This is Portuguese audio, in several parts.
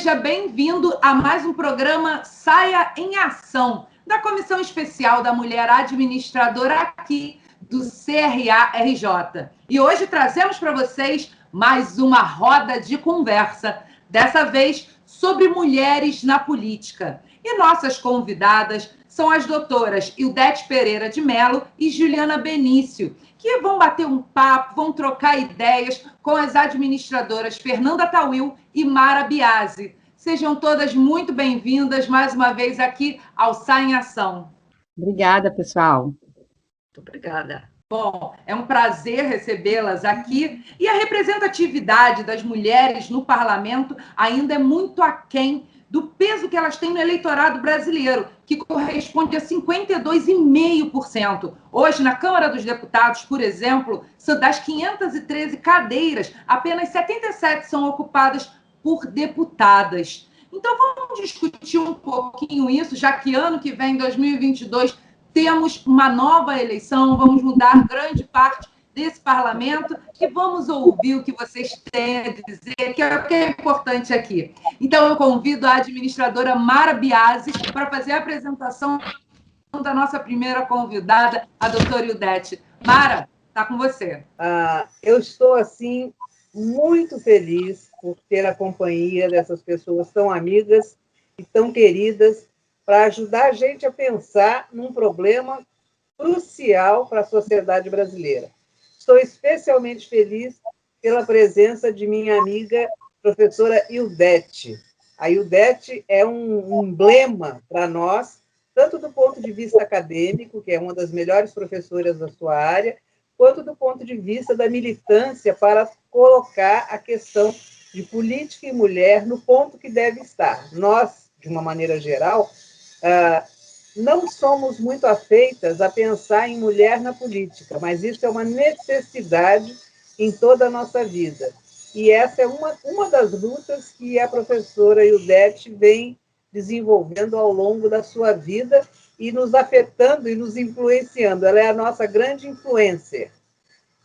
seja bem-vindo a mais um programa Saia em Ação, da Comissão Especial da Mulher Administradora aqui do CRA-RJ. E hoje trazemos para vocês mais uma roda de conversa, dessa vez sobre mulheres na política. E nossas convidadas são as doutoras Ildete Pereira de Mello e Juliana Benício, que vão bater um papo, vão trocar ideias com as administradoras Fernanda Tawil e Mara Biasi. Sejam todas muito bem-vindas mais uma vez aqui ao Sai em Ação. Obrigada, pessoal. Muito obrigada. Bom, é um prazer recebê-las aqui. E a representatividade das mulheres no parlamento ainda é muito aquém do peso que elas têm no eleitorado brasileiro, que corresponde a 52,5%. Hoje, na Câmara dos Deputados, por exemplo, das 513 cadeiras, apenas 77 são ocupadas por deputadas. Então, vamos discutir um pouquinho isso, já que ano que vem, 2022, temos uma nova eleição, vamos mudar grande parte desse parlamento e vamos ouvir o que vocês têm a dizer, que é o que é importante aqui. Então, eu convido a administradora Mara Biasi para fazer a apresentação da nossa primeira convidada, a doutora Ildete. Mara, está com você. Eu estou, assim, muito feliz por ter a companhia dessas pessoas tão amigas e tão queridas para ajudar a gente a pensar num problema crucial para a sociedade brasileira. Estou especialmente feliz pela presença de minha amiga, professora Ildete. A Ildete é um emblema para nós, tanto do ponto de vista acadêmico, que é uma das melhores professoras da sua área, quanto do ponto de vista da militância para colocar a questão de política e mulher no ponto que deve estar. Nós, de uma maneira geral, não somos muito afeitas a pensar em mulher na política, mas isso é uma necessidade em toda a nossa vida. E essa é uma das lutas que a professora Ildete vem desenvolvendo ao longo da sua vida e nos afetando e nos influenciando. Ela é a nossa grande influencer.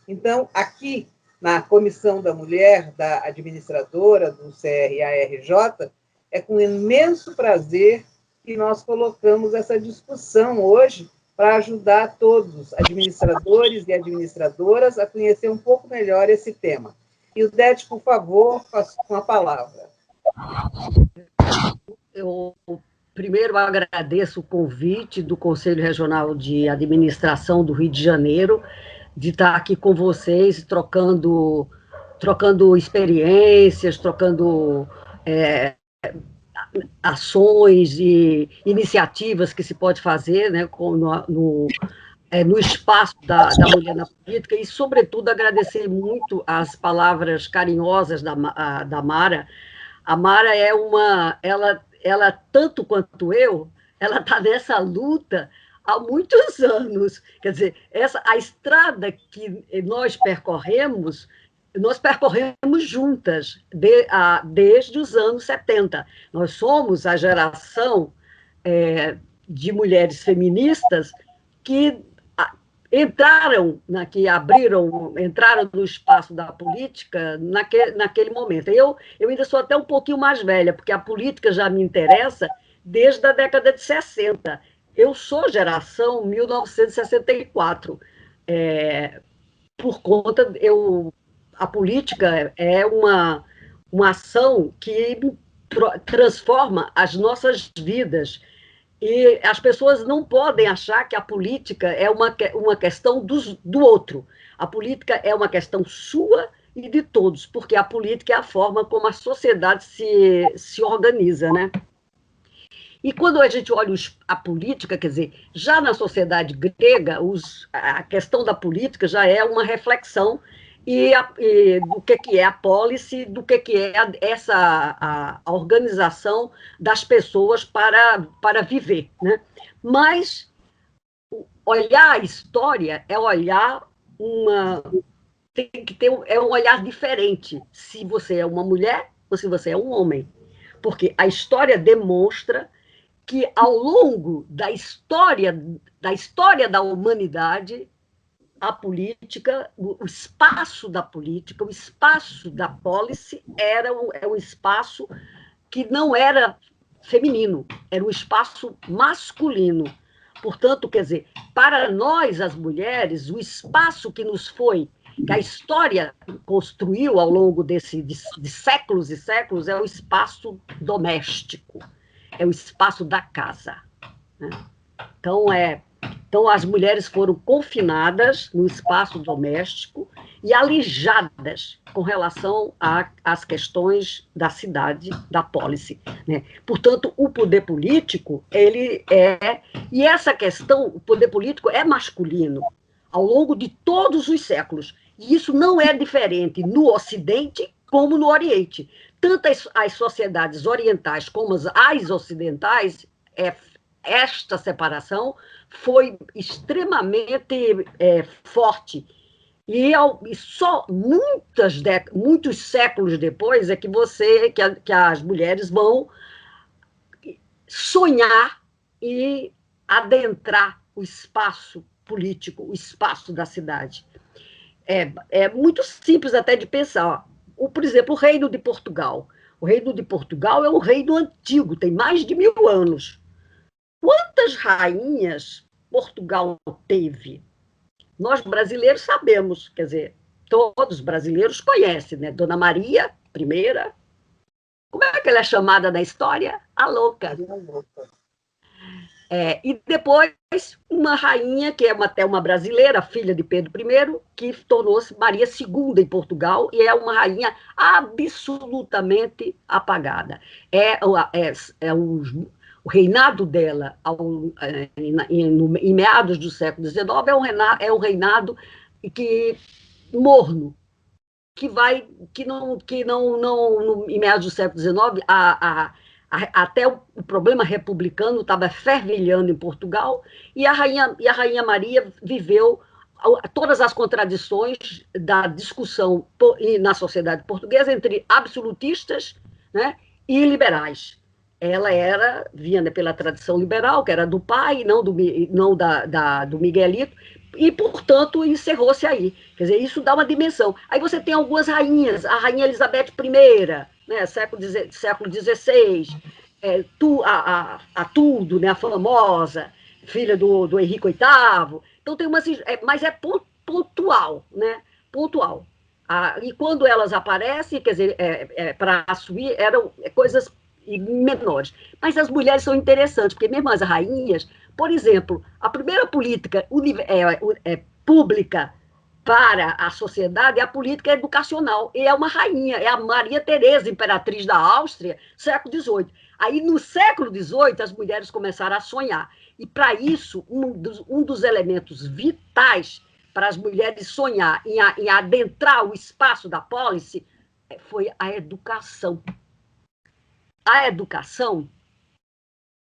Então, aqui, na Comissão da Mulher, da administradora do CRA-RJ, é com imenso prazer que nós colocamos essa discussão hoje para ajudar todos, administradores e administradoras, a conhecer um pouco melhor esse tema. Ildete, por favor, com a palavra. Eu primeiro agradeço o convite do Conselho Regional de Administração do Rio de Janeiro, de estar aqui com vocês, trocando experiências, trocando ações e iniciativas que se pode fazer, né, no espaço da mulher na política, e, sobretudo, agradecer muito as palavras carinhosas da Mara. A Mara ela tanto quanto eu, ela está nessa luta há muitos anos. Quer dizer, a estrada que nós percorremos juntas, desde os anos 70. Nós somos a geração de mulheres feministas que entraram no espaço da política naquele momento. Eu ainda sou até um pouquinho mais velha, porque a política já me interessa desde a década de 60. Eu sou geração 1964. Por conta, a política é uma ação que transforma as nossas vidas. E as pessoas não podem achar que a política é uma questão do outro. A política é uma questão sua e de todos, porque a política é a forma como a sociedade se organiza, né? E quando a gente olha a política, quer dizer, já na sociedade grega, a questão da política já é uma reflexão do que é a policy, do que é a organização das pessoas para viver, né? Mas olhar a história é olhar tem que ter um olhar diferente, se você é uma mulher ou se você é um homem, porque a história demonstra que ao longo da história da humanidade, a política, o espaço da política, o espaço da policy é um espaço que não era feminino, era um espaço masculino. Portanto, quer dizer, para nós, as mulheres, o espaço que nos foi, que a história construiu ao longo de séculos e séculos, é o espaço doméstico, é o espaço da casa, né? Então, as mulheres foram confinadas no espaço doméstico e alijadas com relação às questões da cidade, da polis, né? Portanto, o poder político, e essa questão, o poder político é masculino ao longo de todos os séculos. E isso não é diferente no Ocidente como no Oriente. Tanto as sociedades orientais como as ocidentais, esta separação foi extremamente forte. E só muitos séculos depois é que as mulheres vão sonhar e adentrar o espaço político, o espaço da cidade. É muito simples até de pensar. Por exemplo, o Reino de Portugal. O Reino de Portugal é um reino antigo, tem mais de 1000 anos. Quantas rainhas Portugal teve? Nós brasileiros sabemos, quer dizer, todos os brasileiros conhecem, né? Dona Maria I. Como é que ela é chamada na história? A Louca. E depois, uma rainha, que é até uma brasileira, filha de Pedro I, que tornou-se Maria II em Portugal, e é uma rainha absolutamente apagada. O reinado dela, em meados do século XIX, é um reinado morno, em meados do século XIX, até o problema republicano estava fervilhando em Portugal, e a Rainha Maria viveu todas as contradições da discussão na sociedade portuguesa entre absolutistas, né, e liberais. Ela vinha pela tradição liberal, que era do pai, não do Miguelito, e, portanto, encerrou-se aí. Quer dizer, isso dá uma dimensão. Aí você tem algumas rainhas, a Rainha Elizabeth I, né, século XVI, a Tudo, né, a famosa, filha do Henrique VIII. Então, tem mas é pontual, né? Pontual. E quando elas aparecem, quer dizer, para assumir, eram coisas menores. Mas as mulheres são interessantes, porque mesmo as rainhas, por exemplo, a primeira política pública para a sociedade é a política educacional. E é uma rainha, é a Maria Teresa, imperatriz da Áustria, século XVIII. Aí, no século XVIII, as mulheres começaram a sonhar. E, para isso, um dos elementos vitais para as mulheres sonhar em adentrar o espaço da polis foi a educação. A educação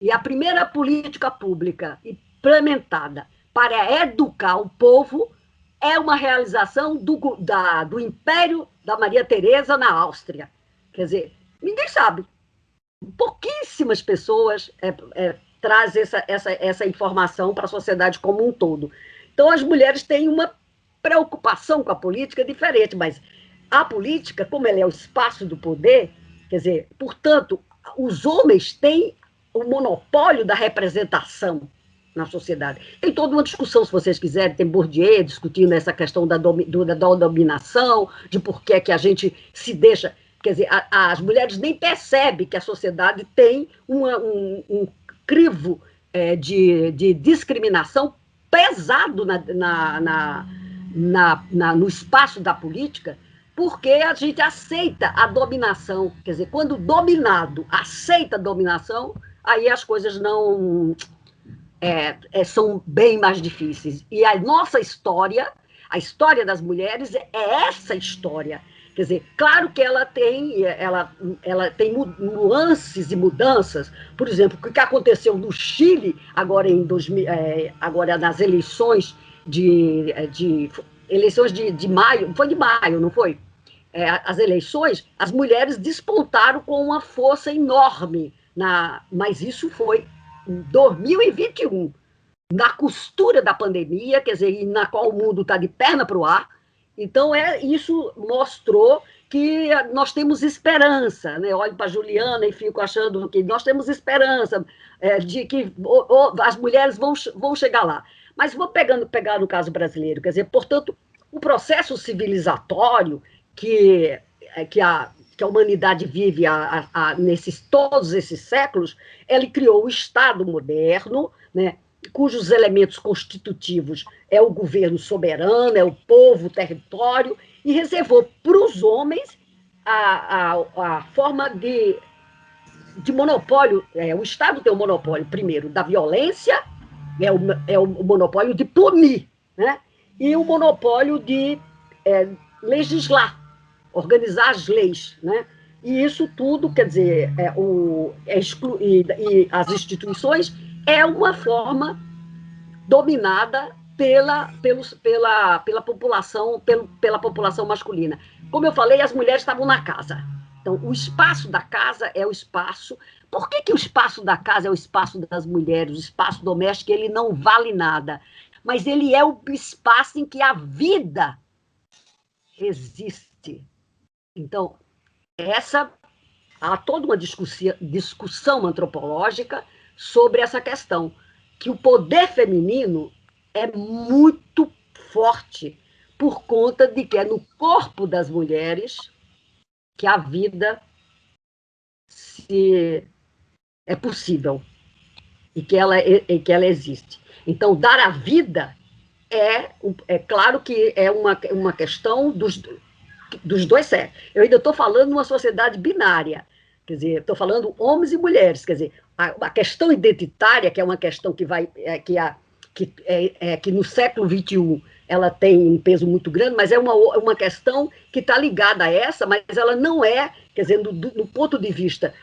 e a primeira política pública implementada para educar o povo é uma realização do Império da Maria Teresa na Áustria. Quer dizer, ninguém sabe. Pouquíssimas pessoas trazem essa informação para a sociedade como um todo. Então, as mulheres têm uma preocupação com a política diferente, mas a política, como ela é o espaço do poder, quer dizer, portanto, os homens têm o monopólio da representação na sociedade. Tem toda uma discussão, se vocês quiserem, tem Bourdieu discutindo essa questão da dominação, de por que é que a gente se deixa... Quer dizer, as mulheres nem percebem que a sociedade tem um crivo de discriminação pesado no espaço da política, porque a gente aceita a dominação. Quer dizer, quando o dominado aceita a dominação, aí as coisas não... são bem mais difíceis. E a nossa história, a história das mulheres, é essa história. Quer dizer, claro que ela tem nuances e mudanças. Por exemplo, o que aconteceu no Chile, agora nas eleições eleições de maio, foi de maio, não foi? As eleições, as mulheres despontaram com uma força enorme, mas isso foi em 2021, na costura da pandemia, quer dizer, na qual o mundo está de perna para o ar. Então, isso mostrou que nós temos esperança, né? Olho para a Juliana e fico achando que nós temos esperança de que as mulheres vão chegar lá. Mas vou pegar no caso brasileiro, quer dizer, portanto, o processo civilizatório que a humanidade vive nesses todos esses séculos, ele criou o Estado moderno, né? Cujos elementos constitutivos é o governo soberano, é o povo, o território, e reservou para os homens a forma de monopólio. O Estado tem o monopólio, primeiro, da violência, é o monopólio de punir, né? E o monopólio de legislar, organizar as leis, né? E isso tudo, quer dizer, e as instituições é uma forma dominada pela população masculina. Como eu falei, as mulheres estavam na casa. Então, o espaço da casa é o espaço... Por que o espaço da casa é o espaço das mulheres? O espaço doméstico, ele não vale nada, mas ele é o espaço em que a vida existe. Então, há toda uma discussão antropológica sobre essa questão, que o poder feminino é muito forte por conta de que é no corpo das mulheres que a vida é possível e que ela existe. Então, dar a vida é claro que é uma questão dos dois sexos. Eu ainda estou falando numa sociedade binária, quer dizer, estou falando homens e mulheres, quer dizer, a questão identitária, que é uma questão que no século XXI ela tem um peso muito grande, mas é uma questão que está ligada a essa, mas ela não quer dizer, no ponto de vista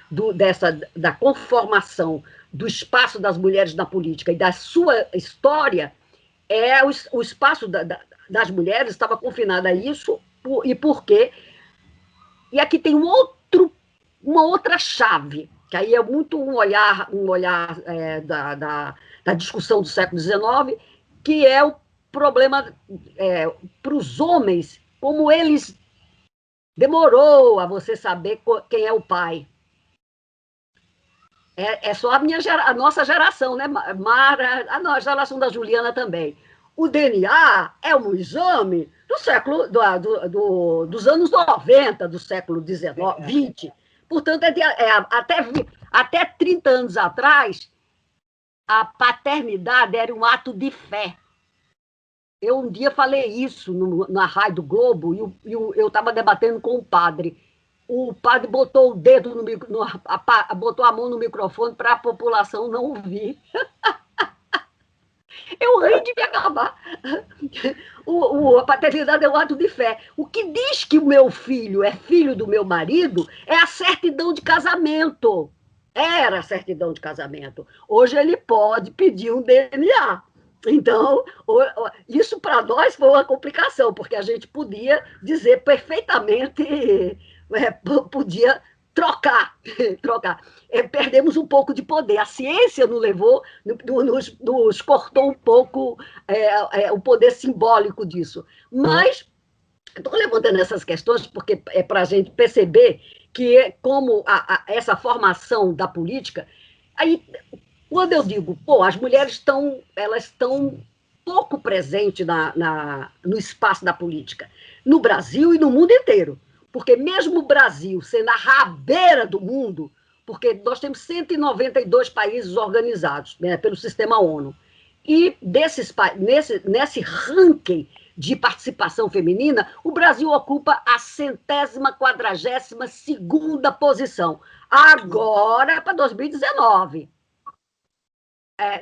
da conformação do espaço das mulheres na política e da sua história, o espaço das mulheres estava confinado a isso, e por quê? E aqui tem uma outra chave, que aí é muito um olhar da discussão do século XIX, que é o problema para os homens, como eles demorou a você saber quem é o pai. É só a nossa geração, né, Mara? A geração da Juliana também. O DNA é um exame do século dos anos 90, do século XIX, XX. Portanto, até 30 anos atrás, a paternidade era um ato de fé. Eu um dia falei isso na Rádio Globo, e eu estava debatendo com o padre. O padre botou o dedo botou a mão no microfone para a população não ouvir. Eu ri de me acabar. A paternidade é um ato de fé. O que diz que o meu filho é filho do meu marido é a certidão de casamento. Era a certidão de casamento. Hoje ele pode pedir um DNA. Então, isso para nós foi uma complicação, porque a gente podia dizer perfeitamente, podia trocar. Perdemos um pouco de poder. A ciência nos cortou um pouco o poder simbólico disso. Mas estou levantando essas questões porque é para a gente perceber que como essa formação da política... Aí, quando eu digo, as mulheres estão pouco presentes no espaço da política, no Brasil e no mundo inteiro. Porque mesmo o Brasil, sendo a rabeira do mundo, porque nós temos 192 países organizados, né, pelo sistema ONU, e nesse ranking de participação feminina, o Brasil ocupa a 142ª posição. Agora, para 2019.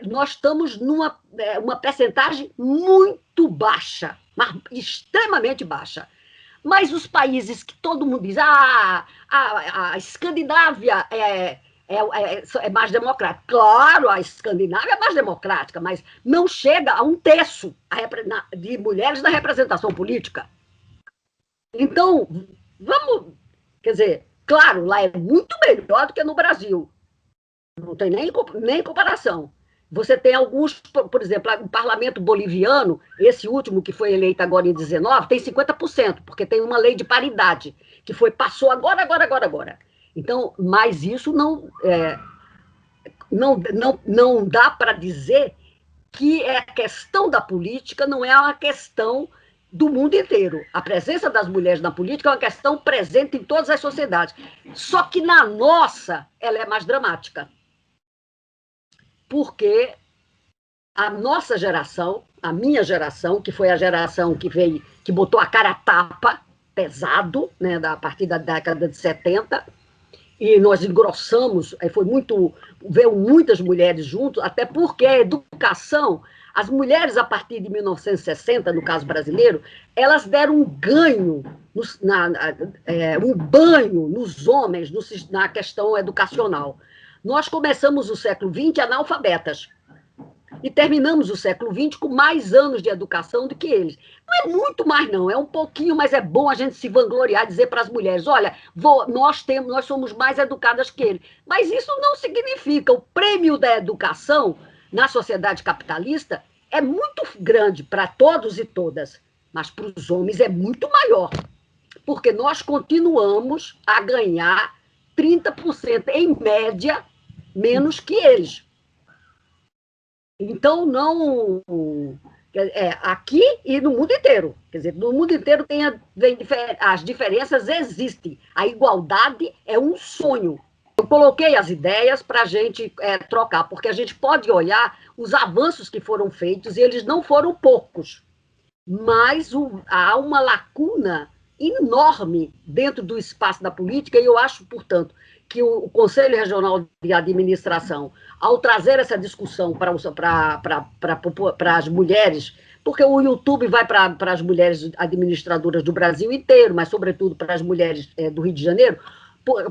Nós estamos numa uma percentagem muito baixa, mas extremamente baixa. Mas os países que todo mundo diz, a Escandinávia é mais democrática. Claro, a Escandinávia é mais democrática, mas não chega a 1/3 de mulheres na representação política. Então, quer dizer, claro, lá é muito melhor do que no Brasil. Não tem nem comparação. Você tem alguns, por exemplo, o parlamento boliviano, esse último que foi eleito agora em 19, tem 50%, porque tem uma lei de paridade, que passou agora. Então, mas isso não dá para dizer que a questão da política não é uma questão do mundo inteiro. A presença das mulheres na política é uma questão presente em todas as sociedades. Só que na nossa, ela é mais dramática. Porque a nossa geração, a minha geração, que foi a geração que botou a cara a tapa, pesado, né, a partir da década de 70, e nós engrossamos, veio muitas mulheres junto, até porque a educação, as mulheres a partir de 1960, no caso brasileiro, elas deram um ganho, um banho nos homens na questão educacional. Nós começamos o século XX analfabetas, e terminamos o século XX com mais anos de educação do que eles. Não é muito mais, não, é um pouquinho, mas é bom a gente se vangloriar, dizer para as mulheres, olha, nós somos mais educadas que eles. Mas isso não significa, o prêmio da educação na sociedade capitalista é muito grande para todos e todas, mas para os homens é muito maior, porque nós continuamos a ganhar 30%, em média, menos que eles. Então, aqui e no mundo inteiro. Quer dizer, no mundo inteiro as diferenças existem. A igualdade é um sonho. Eu coloquei as ideias para a gente trocar, porque a gente pode olhar os avanços que foram feitos, e eles não foram poucos. Mas há uma lacuna enorme dentro do espaço da política, e eu acho, portanto, que o Conselho Regional de Administração, ao trazer essa discussão para as mulheres, porque o YouTube vai para as mulheres administradoras do Brasil inteiro, mas, sobretudo, para as mulheres do Rio de Janeiro,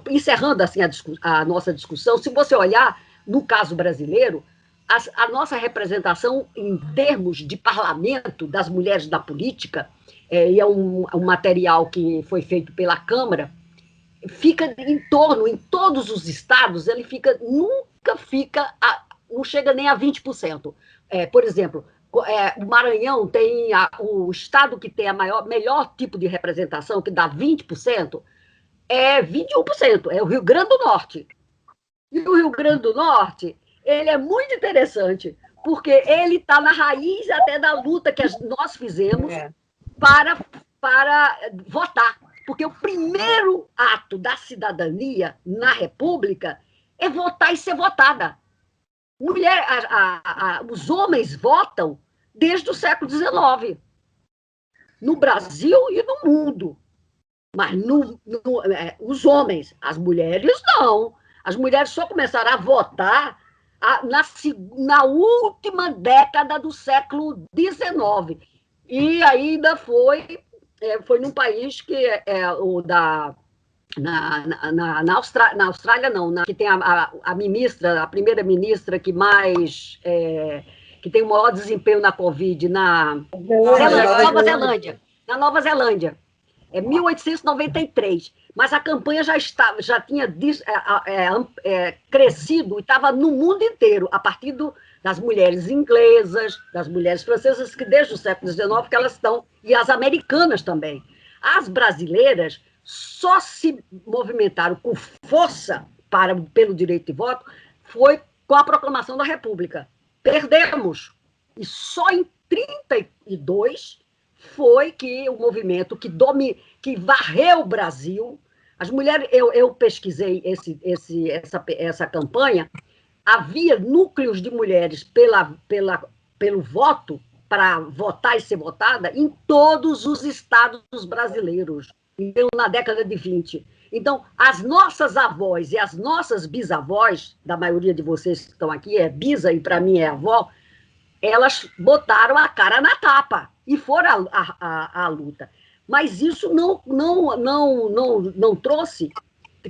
encerrando assim a nossa discussão, se você olhar, no caso brasileiro, a nossa representação em termos de parlamento das mulheres da política, e é um material que foi feito pela Câmara, fica em todos os estados, ele não chega nem a 20%. Por exemplo, o Maranhão tem o estado que tem melhor tipo de representação, que dá 20%, é 21%, é o Rio Grande do Norte. E o Rio Grande do Norte, ele é muito interessante, porque ele está na raiz até da luta que nós fizemos para votar. Porque o primeiro ato da cidadania na República é votar e ser votada. Os homens votam desde o século XIX, no Brasil e no mundo. Mas os homens, as mulheres não. As mulheres só começaram a votar na última década do século XIX. E ainda foi num país que na Austrália não, que tem a ministra, a primeira ministra que mais que tem o maior desempenho na Covid, na Nova Zelândia, 1893, mas a campanha já tinha crescido e estava no mundo inteiro, a partir das mulheres inglesas, das mulheres francesas, que desde o século XIX que elas estão, e as americanas também. As brasileiras só se movimentaram com força pelo direito de voto foi com a proclamação da República. Perdemos. E só em 1932 foi que o movimento que varreu o Brasil, as mulheres, eu pesquisei essa campanha, havia núcleos de mulheres pelo voto, para votar e ser votada, em todos os estados brasileiros, na década de 20. Então, as nossas avós e as nossas bisavós, da maioria de vocês que estão aqui, é bisa e para mim é avó, elas botaram a cara na tapa e foram à luta. Mas isso não trouxe,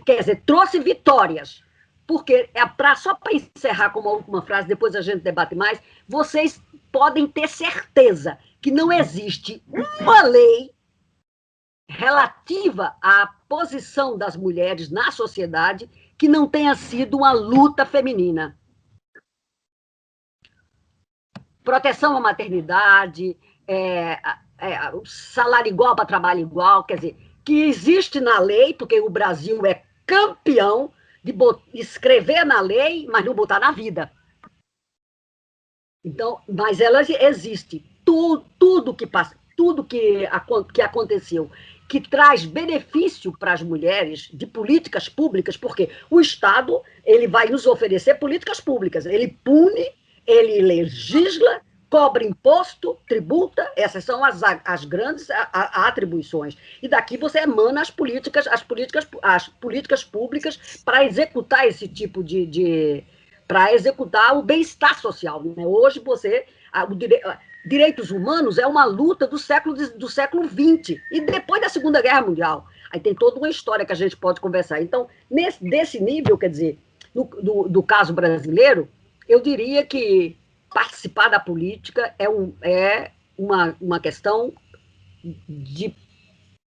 quer dizer, trouxe vitórias. Porque, só para encerrar com uma última frase, depois a gente debate mais, vocês podem ter certeza que não existe uma lei relativa à posição das mulheres na sociedade que não tenha sido uma luta feminina. proteção à maternidade, salário igual para trabalho igual, quer dizer, que existe na lei, porque o Brasil é campeão de escrever na lei, mas não botar na vida. Então, mas ela existe. Tudo que passa, tudo que aconteceu, que traz benefício para as mulheres de políticas públicas, porque o Estado ele vai nos oferecer políticas públicas, ele pune, ele legisla, cobra imposto, tributa, essas são as grandes atribuições. E daqui você emana as políticas públicas para executar esse tipo para executar o bem-estar social. Né? Hoje direitos humanos é uma luta do século XX, e depois da Segunda Guerra Mundial. Aí tem toda uma história que a gente pode conversar. Então, desse nível, quer dizer, do caso brasileiro, eu diria que participar da política é uma questão de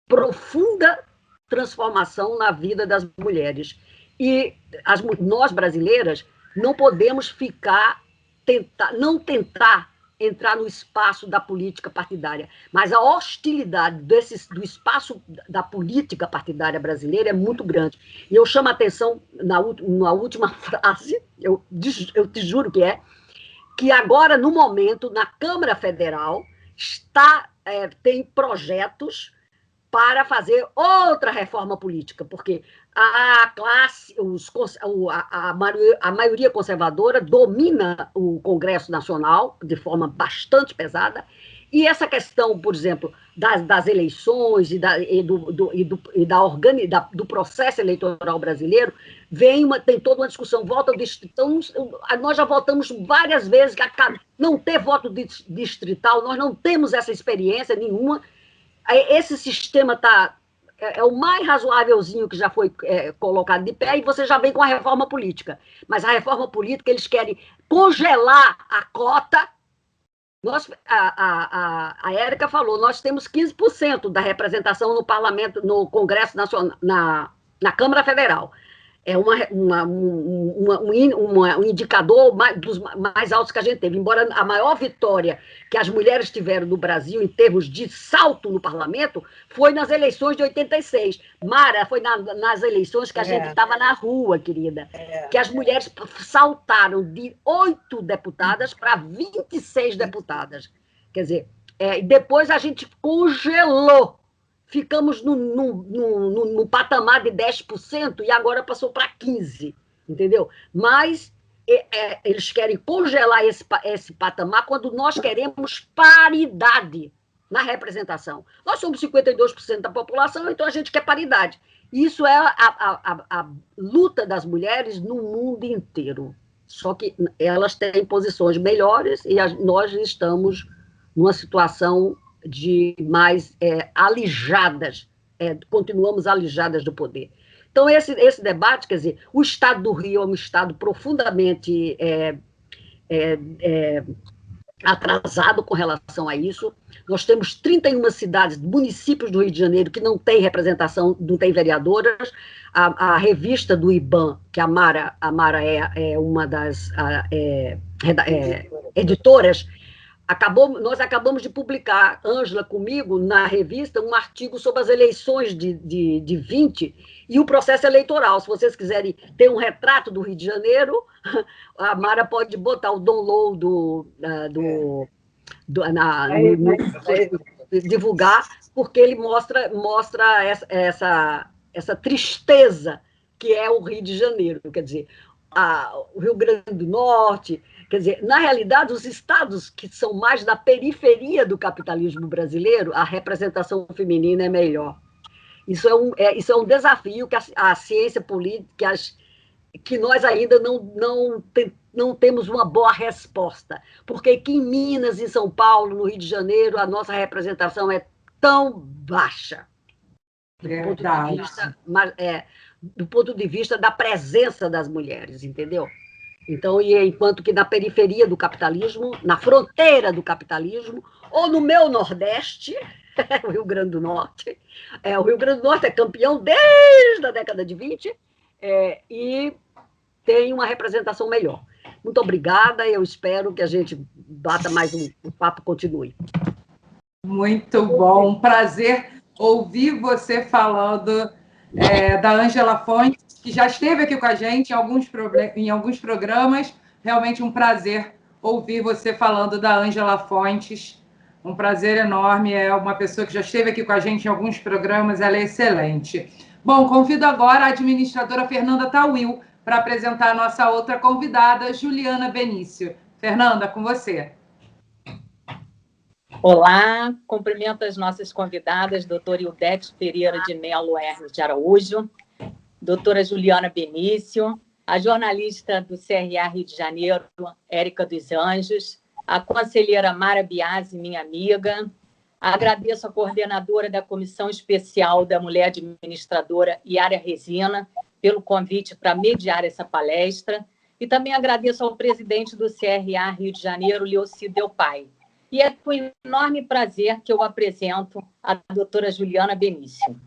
profunda transformação na vida das mulheres. E nós, brasileiras, não podemos não tentar entrar no espaço da política partidária, mas a hostilidade do espaço da política partidária brasileira é muito grande. E eu chamo a atenção na última frase, eu te juro que agora, no momento, na Câmara Federal, tem projetos para fazer outra reforma política, porque a maioria conservadora domina o Congresso Nacional de forma bastante pesada, e essa questão, por exemplo, das eleições do processo eleitoral brasileiro, tem toda uma discussão, volta ao distrital. Nós já votamos várias vezes que não ter voto distrital, nós não temos essa experiência nenhuma. Esse sistema é o mais razoávelzinho que já foi colocado de pé, e você já vem com a reforma política. Mas a reforma política, eles querem congelar a cota. A Érica falou, nós temos 15% da representação no parlamento, no Congresso Nacional, na Câmara Federal. É um indicador dos mais altos que a gente teve. Embora a maior vitória que as mulheres tiveram no Brasil em termos de salto no parlamento foi nas eleições de 86. Mara, foi nas eleições que a gente estava na rua, querida, que as mulheres saltaram de 8 deputadas para 26 deputadas. Quer dizer, depois a gente congelou. Ficamos no patamar de 10% e agora passou para 15%, entendeu? Mas eles querem congelar esse patamar quando nós queremos paridade na representação. Nós somos 52% da população, então a gente quer paridade. Isso é a luta das mulheres no mundo inteiro. Só que elas têm posições melhores e nós estamos numa situação de mais alijadas, continuamos alijadas do poder. Então, esse debate, quer dizer, o Estado do Rio é um Estado profundamente atrasado com relação a isso. Nós temos 31 cidades, municípios do Rio de Janeiro que não têm representação, não têm vereadoras. A revista do IBAN, que a Mara é uma das editoras, nós acabamos de publicar, Ângela comigo, na revista, um artigo sobre as eleições de 20 e o processo eleitoral. Se vocês quiserem ter um retrato do Rio de Janeiro, a Mara pode botar o download divulgar, porque ele mostra essa tristeza que é o Rio de Janeiro. Quer dizer, o Rio Grande do Norte. Quer dizer, na realidade, os estados que são mais da periferia do capitalismo brasileiro, a representação feminina é melhor. Isso é um desafio que a ciência política, que nós ainda não temos uma boa resposta. Porque aqui em Minas, em São Paulo, no Rio de Janeiro, a nossa representação é tão baixa. Do ponto de vista da presença das mulheres, entendeu? Então, enquanto que na periferia do capitalismo, na fronteira do capitalismo, ou no meu Nordeste, o Rio Grande do Norte, o Rio Grande do Norte é campeão desde a década de 20, e tem uma representação melhor. Muito obrigada, eu espero que a gente bata mais o papo continue. Muito bom, um prazer ouvir você falando da Ângela Fontes, que já esteve aqui com a gente em alguns programas. Realmente um prazer ouvir você falando da Ângela Fontes. Um prazer enorme, é uma pessoa que já esteve aqui com a gente em alguns programas, ela é excelente. Bom, convido agora a administradora Fernanda Tawil para apresentar a nossa outra convidada, Juliana Benício. Fernanda, com você. Olá, cumprimento as nossas convidadas, doutora Ildete Pereira de Melo Hermes de Araújo, doutora Juliana Benício, a jornalista do CRA Rio de Janeiro, Érica dos Anjos, a conselheira Mara Biasi, minha amiga. Agradeço a coordenadora da Comissão Especial da Mulher Administradora, Yara Resina, pelo convite para mediar essa palestra. E também agradeço ao presidente do CRA Rio de Janeiro, Leocídio Delpai. E é com enorme prazer que eu apresento a doutora Juliana Benício.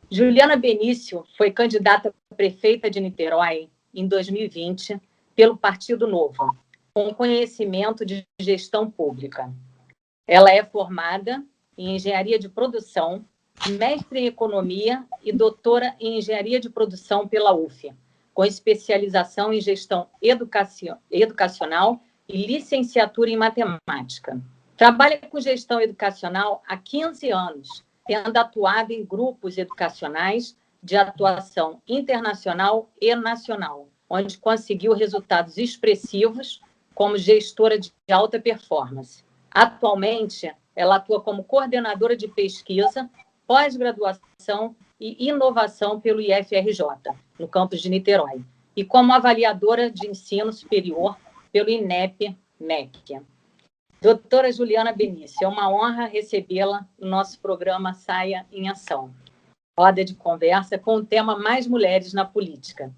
Juliana Benício foi candidata a prefeita de Niterói em 2020 pelo Partido Novo, com conhecimento de gestão pública. Ela é formada em Engenharia de Produção, mestre em Economia e doutora em Engenharia de Produção pela UF, com especialização em Gestão Educacional e licenciatura em Matemática. Trabalha com gestão educacional há 15 anos, tendo atuado em grupos educacionais de atuação internacional e nacional, onde conseguiu resultados expressivos como gestora de alta performance. Atualmente, ela atua como coordenadora de pesquisa, pós-graduação e inovação pelo IFRJ, no campus de Niterói, e como avaliadora de ensino superior pelo INEP-MEC. Doutora Juliana Benício, é uma honra recebê-la no nosso programa Saia em Ação, roda de conversa com o tema Mais Mulheres na Política,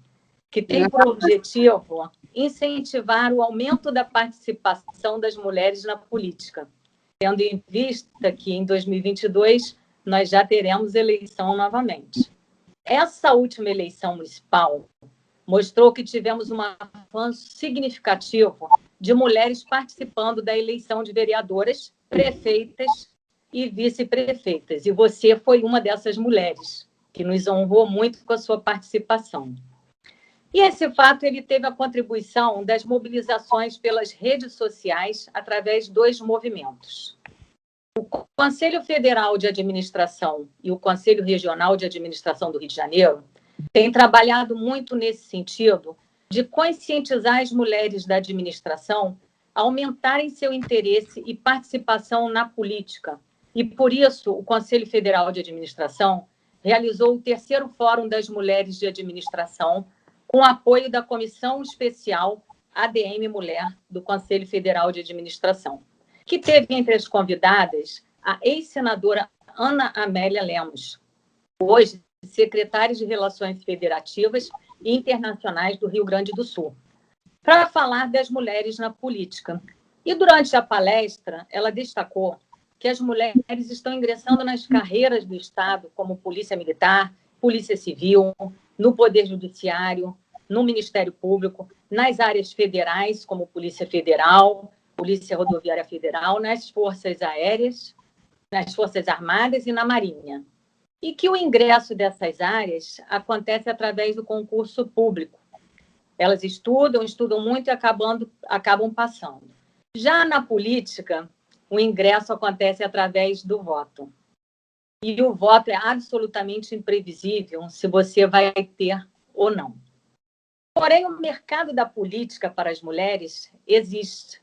que tem por objetivo incentivar o aumento da participação das mulheres na política, tendo em vista que em 2022 nós já teremos eleição novamente. Essa última eleição municipal mostrou que tivemos um avanço significativo de mulheres participando da eleição de vereadoras, prefeitas e vice-prefeitas. E você foi uma dessas mulheres, que nos honrou muito com a sua participação. E esse fato ele teve a contribuição das mobilizações pelas redes sociais através de dois movimentos. O Conselho Federal de Administração e o Conselho Regional de Administração do Rio de Janeiro têm trabalhado muito nesse sentido de conscientizar as mulheres da administração a aumentarem seu interesse e participação na política. E, por isso, o Conselho Federal de Administração realizou o 3º Fórum das Mulheres de Administração, com apoio da Comissão Especial ADM Mulher do Conselho Federal de Administração, que teve entre as convidadas a ex-senadora Ana Amélia Lemos, hoje secretária de Relações Federativas e Internacionais do Rio Grande do Sul, para falar das mulheres na política. E durante a palestra, ela destacou que as mulheres estão ingressando nas carreiras do Estado, como Polícia Militar, Polícia Civil, no Poder Judiciário, no Ministério Público, nas áreas federais, como Polícia Federal, Polícia Rodoviária Federal, nas Forças Aéreas, nas Forças Armadas e na Marinha. E que o ingresso dessas áreas acontece através do concurso público. Elas estudam muito e acabam passando. Já na política, o ingresso acontece através do voto. E o voto é absolutamente imprevisível se você vai ter ou não. Porém, o mercado da política para as mulheres existe.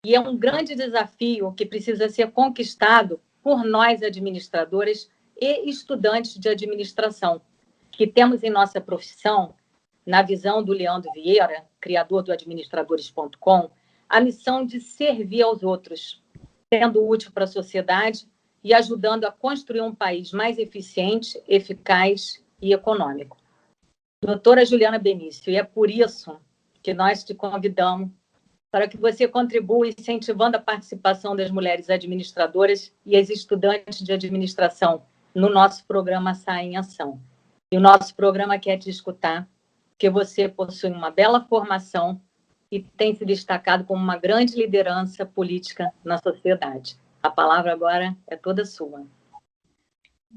E é um grande desafio que precisa ser conquistado por nós, administradoras e estudantes de administração, que temos em nossa profissão, na visão do Leandro Vieira, criador do administradores.com, a missão de servir aos outros, sendo útil para a sociedade e ajudando a construir um país mais eficiente, eficaz e econômico. Doutora Juliana Benício, e é por isso que nós te convidamos para que você contribua incentivando a participação das mulheres administradoras e as estudantes de administração no nosso programa Saia em Ação. E o nosso programa quer te escutar, porque você possui uma bela formação e tem se destacado como uma grande liderança política na sociedade. A palavra agora é toda sua.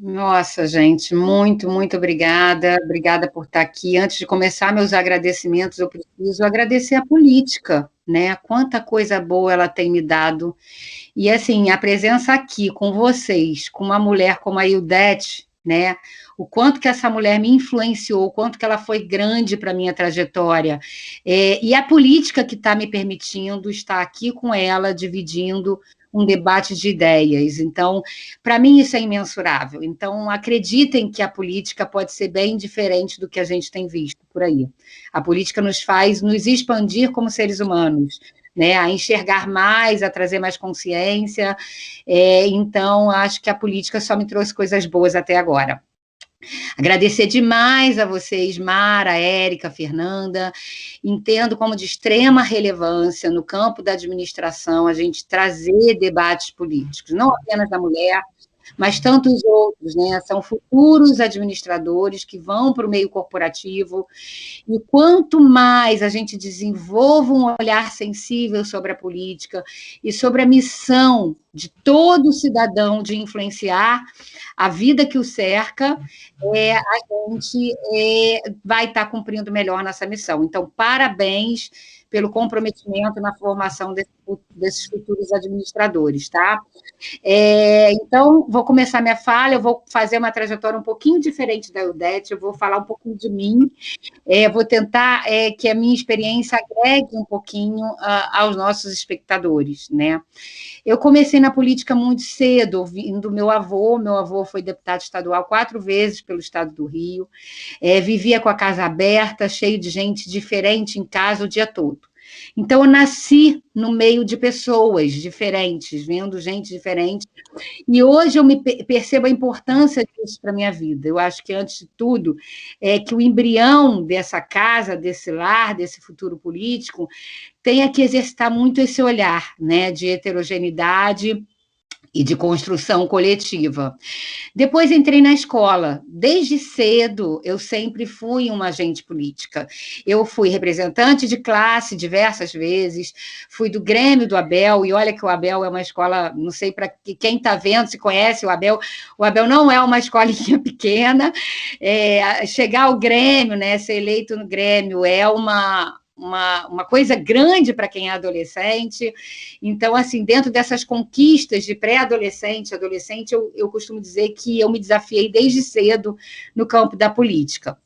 Nossa, gente, muito, muito obrigada. Obrigada por estar aqui. Antes de começar meus agradecimentos, eu preciso agradecer a política, né? Quanta coisa boa ela tem me dado. E, assim, a presença aqui com vocês, com uma mulher como a Ildete, né? O quanto que essa mulher me influenciou, o quanto que ela foi grande para a minha trajetória. E a política que está me permitindo estar aqui com ela, dividindo um debate de ideias. Então, para mim, isso é imensurável. Então, acreditem que a política pode ser bem diferente do que a gente tem visto por aí. A política nos faz nos expandir como seres humanos, né, a enxergar mais, a trazer mais consciência. Então, acho que a política só me trouxe coisas boas até agora. Agradecer demais a vocês, Mara, Érica, Fernanda. Entendo como de extrema relevância no campo da administração a gente trazer debates políticos, não apenas da mulher, mas tantos outros, né? São futuros administradores que vão para o meio corporativo, e quanto mais a gente desenvolva um olhar sensível sobre a política e sobre a missão de todo cidadão de influenciar a vida que o cerca, a gente vai estar cumprindo melhor nossa missão. Então, parabéns pelo comprometimento na formação desses futuros administradores, tá? Então, vou começar minha fala, eu vou fazer uma trajetória um pouquinho diferente da Ildete, eu vou falar um pouquinho de mim, vou tentar que a minha experiência agregue um pouquinho aos nossos espectadores, né? Eu comecei na política muito cedo, ouvindo meu avô foi deputado estadual 4 vezes pelo estado do Rio, vivia com a casa aberta, cheio de gente diferente em casa o dia todo. Então, eu nasci no meio de pessoas diferentes, vendo gente diferente, e hoje eu percebo a importância disso para a minha vida. Eu acho que, antes de tudo, que o embrião dessa casa, desse lar, desse futuro político, tenha que exercitar muito esse olhar, né, de heterogeneidade e de construção coletiva. Depois entrei na escola. Desde cedo, eu sempre fui uma agente política. Eu fui representante de classe diversas vezes, fui do Grêmio do Abel, e olha que o Abel é uma escola, não sei para quem está vendo, se conhece o Abel não é uma escolinha pequena. Chegar ao Grêmio, né, ser eleito no Grêmio, é uma coisa grande para quem é adolescente. Então, assim, dentro dessas conquistas de pré-adolescente, adolescente, eu costumo dizer que eu me desafiei desde cedo no campo da política.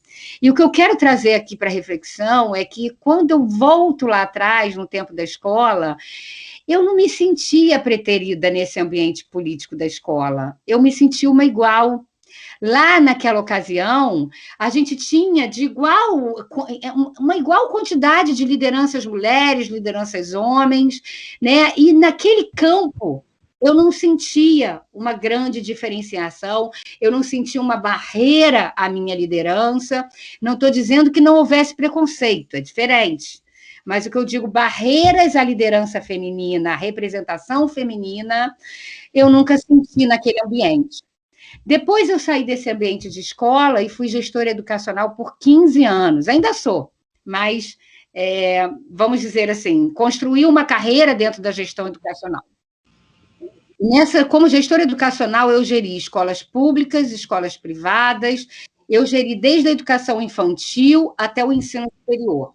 E o que eu quero trazer aqui para reflexão é que, quando eu volto lá atrás, no tempo da escola, eu não me sentia preterida nesse ambiente político da escola. Eu me sentia uma igual. Lá, naquela ocasião, a gente tinha uma igual quantidade de lideranças mulheres, lideranças homens, né? E naquele campo eu não sentia uma grande diferenciação, eu não sentia uma barreira à minha liderança. Não estou dizendo que não houvesse preconceito, é diferente. Mas o que eu digo, barreiras à liderança feminina, à representação feminina, eu nunca senti naquele ambiente. Depois eu saí desse ambiente de escola e fui gestora educacional por 15 anos. Ainda sou, mas, vamos dizer assim, construí uma carreira dentro da gestão educacional. Como gestora educacional, eu geri escolas públicas, escolas privadas, eu geri desde a educação infantil até o ensino superior.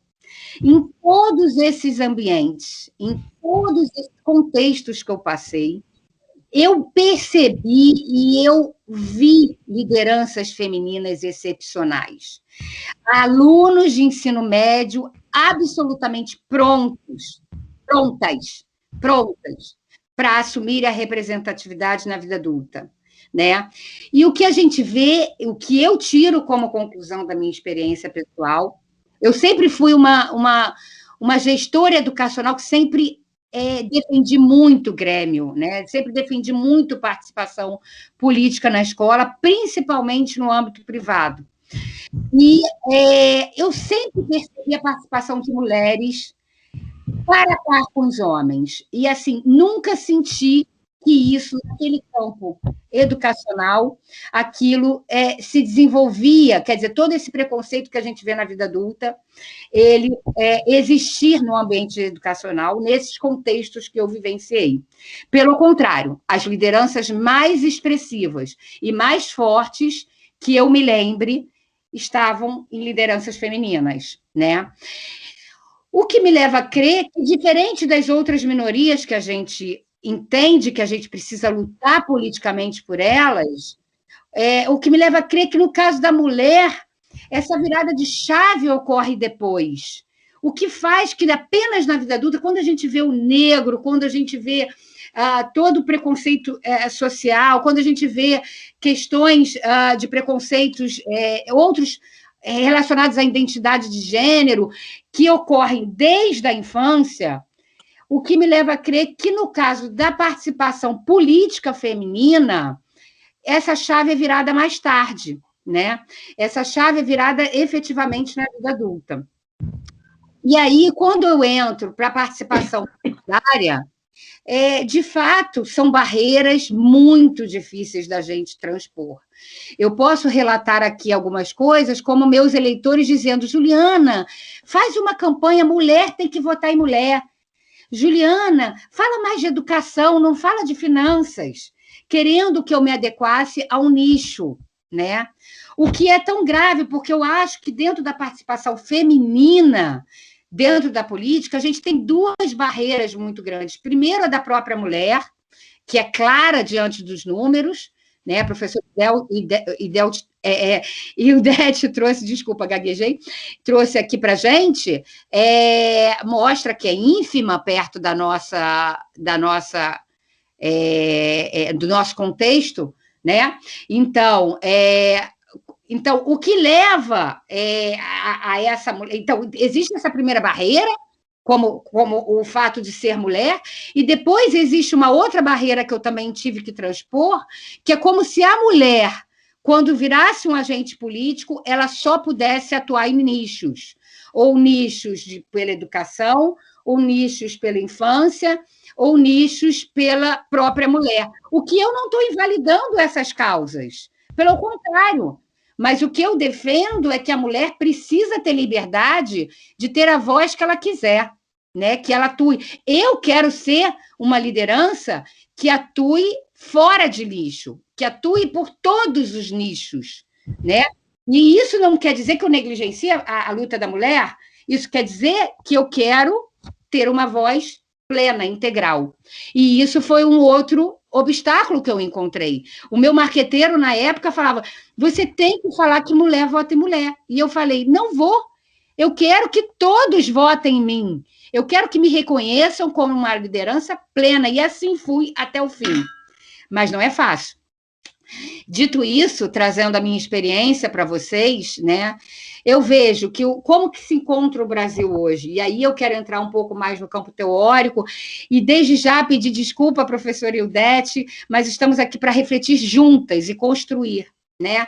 Em todos esses ambientes, em todos esses contextos que eu passei, eu percebi e eu vi lideranças femininas excepcionais. Alunos de ensino médio absolutamente prontas para assumir a representatividade na vida adulta, né? E o que a gente vê, o que eu tiro como conclusão da minha experiência pessoal, eu sempre fui uma gestora educacional que sempre defendi muito o Grêmio, né? Sempre defendi muito participação política na escola, principalmente no âmbito privado. E eu sempre percebi a participação de mulheres para par com os homens. E, assim, nunca senti que isso, naquele campo educacional, aquilo se desenvolvia, quer dizer, todo esse preconceito que a gente vê na vida adulta, ele existir no ambiente educacional, nesses contextos que eu vivenciei. Pelo contrário, as lideranças mais expressivas e mais fortes, que eu me lembre, estavam em lideranças femininas, né? O que me leva a crer que, diferente das outras minorias que a gente entende que a gente precisa lutar politicamente por elas, o que me leva a crer que, no caso da mulher, essa virada de chave ocorre depois. O que faz que, apenas na vida adulta, quando a gente vê o negro, quando a gente vê todo o preconceito social, quando a gente vê questões de preconceitos, outros relacionados à identidade de gênero, que ocorrem desde a infância, o que me leva a crer que, no caso da participação política feminina, essa chave é virada mais tarde, né? Essa chave é virada efetivamente na vida adulta. E aí, quando eu entro para a participação partidária, de fato, são barreiras muito difíceis da gente transpor. Eu posso relatar aqui algumas coisas, como meus eleitores dizendo: Juliana, faz uma campanha, mulher tem que votar em mulher. Juliana, fala mais de educação, não fala de finanças, querendo que eu me adequasse a um nicho, né? O que é tão grave, porque eu acho que dentro da participação feminina, dentro da política, a gente tem duas barreiras muito grandes. Primeiro, a da própria mulher, que é clara diante dos números, né? A professora Ildete trouxe, desculpa, gaguejei, trouxe aqui para a gente, mostra que é ínfima perto do nosso contexto, né? Então, o que leva a essa mulher... Então, existe essa primeira barreira, como o fato de ser mulher, e depois existe uma outra barreira que eu também tive que transpor, que é como se a mulher, quando virasse um agente político, ela só pudesse atuar em nichos, ou nichos pela educação, ou nichos pela infância, ou nichos pela própria mulher. O que eu não estou invalidando essas causas, pelo contrário. Mas o que eu defendo é que a mulher precisa ter liberdade de ter a voz que ela quiser, né? Que ela atue. Eu quero ser uma liderança que atue fora de nicho, que atue por todos os nichos, né? E isso não quer dizer que eu negligencie a luta da mulher, isso quer dizer que eu quero ter uma voz plena, integral. E isso foi um outro obstáculo que eu encontrei. O meu marqueteiro, na época, falava: você tem que falar que mulher vota em mulher. E eu falei: não vou. Eu quero que todos votem em mim. Eu quero que me reconheçam como uma liderança plena. E assim fui até o fim. Mas não é fácil. Dito isso, trazendo a minha experiência para vocês, né? Eu vejo como que se encontra o Brasil hoje. E aí eu quero entrar um pouco mais no campo teórico, e desde já pedir desculpa à professora Ildete, mas estamos aqui para refletir juntas e construir, né?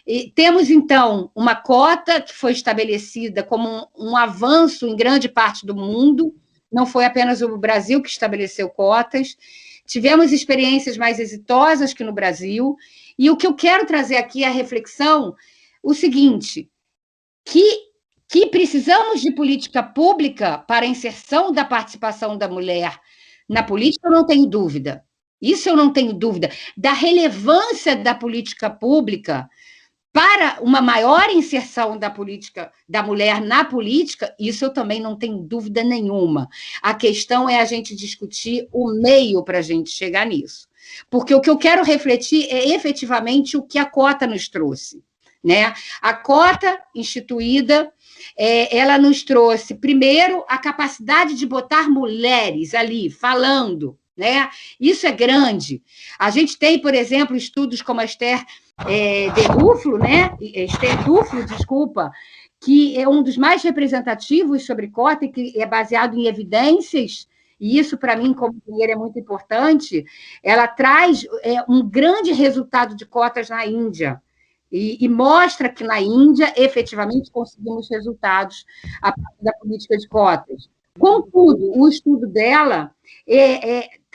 E temos, então, uma cota que foi estabelecida como um avanço em grande parte do mundo, não foi apenas o Brasil que estabeleceu cotas, tivemos experiências mais exitosas que no Brasil, e o que eu quero trazer aqui é a reflexão, o seguinte, que precisamos de política pública para a inserção da participação da mulher na política, eu não tenho dúvida. Isso eu não tenho dúvida. Da relevância da política pública para uma maior inserção da mulher na política, isso eu também não tenho dúvida nenhuma. A questão é a gente discutir o meio para a gente chegar nisso. Porque o que eu quero refletir é efetivamente o que a cota nos trouxe, né? A cota instituída, ela nos trouxe, primeiro, a capacidade de botar mulheres ali, falando, né? Isso é grande. A gente tem, por exemplo, estudos como a Esther Duflo, né? Esther Duflo, desculpa, que é um dos mais representativos sobre cota e que é baseado em evidências, e isso, para mim, como engenheira, é muito importante. Ela traz um grande resultado de cotas na Índia, e mostra que na Índia, efetivamente, conseguimos resultados a partir da política de cotas. Contudo, o estudo dela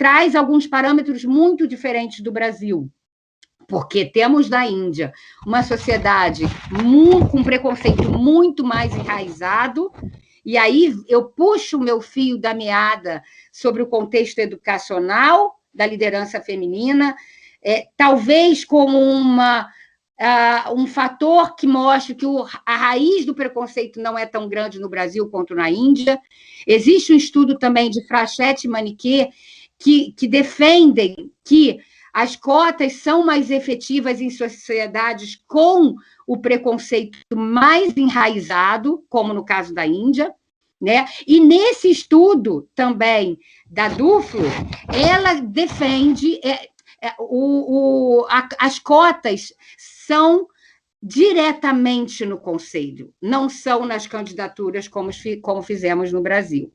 traz alguns parâmetros muito diferentes do Brasil, porque temos da Índia uma sociedade com preconceito muito mais enraizado, e aí eu puxo o meu fio da meada sobre o contexto educacional da liderança feminina, talvez como um fator que mostre que a raiz do preconceito não é tão grande no Brasil quanto na Índia. Existe um estudo também de Frachette e Maniquet que defendem que as cotas são mais efetivas em sociedades com o preconceito mais enraizado, como no caso da Índia, né? E nesse estudo também da Duflo, ela defende as cotas são diretamente no Conselho, não são nas candidaturas como fizemos no Brasil.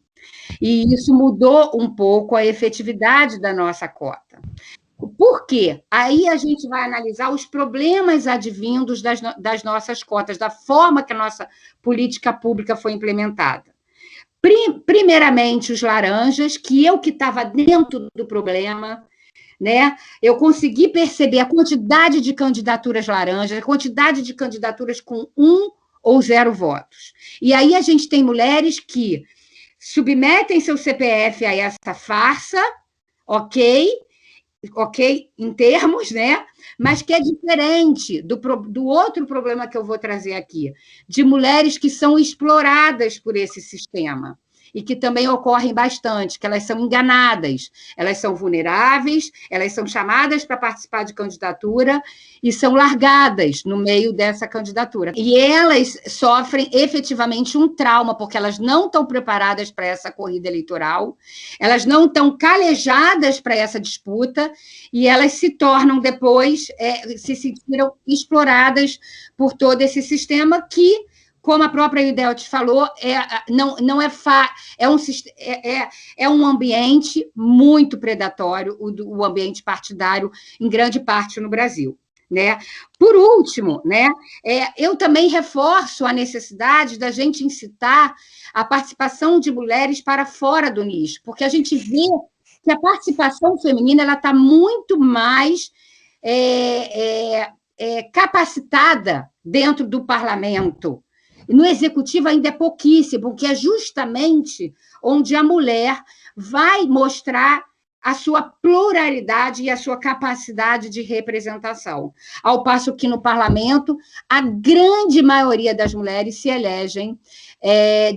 E isso mudou um pouco a efetividade da nossa cota. Por quê? Aí a gente vai analisar os problemas advindos das nossas cotas, da forma que a nossa política pública foi implementada. Primeiramente, os laranjas, que estava dentro do problema, né? Eu consegui perceber a quantidade de candidaturas laranjas, a quantidade de candidaturas com 1 ou 0 votos. E aí a gente tem mulheres que submetem seu CPF a essa farsa, ok, em termos, né? Mas que é diferente do outro problema que eu vou trazer aqui, de mulheres que são exploradas por esse sistema, e que também ocorrem bastante, que elas são enganadas, elas são vulneráveis, elas são chamadas para participar de candidatura e são largadas no meio dessa candidatura. E elas sofrem efetivamente um trauma, porque elas não estão preparadas para essa corrida eleitoral, elas não estão calejadas para essa disputa, e elas se tornam depois, se sentiram exploradas por todo esse sistema que, como a própria Idelt falou, é um ambiente muito predatório, o ambiente partidário, em grande parte no Brasil, né? Por último, né, eu também reforço a necessidade da gente incitar a participação de mulheres para fora do nicho, porque a gente vê que a participação feminina está muito mais capacitada dentro do parlamento. No executivo ainda é pouquíssimo, porque é justamente onde a mulher vai mostrar a sua pluralidade e a sua capacidade de representação. Ao passo que no parlamento, a grande maioria das mulheres se elegem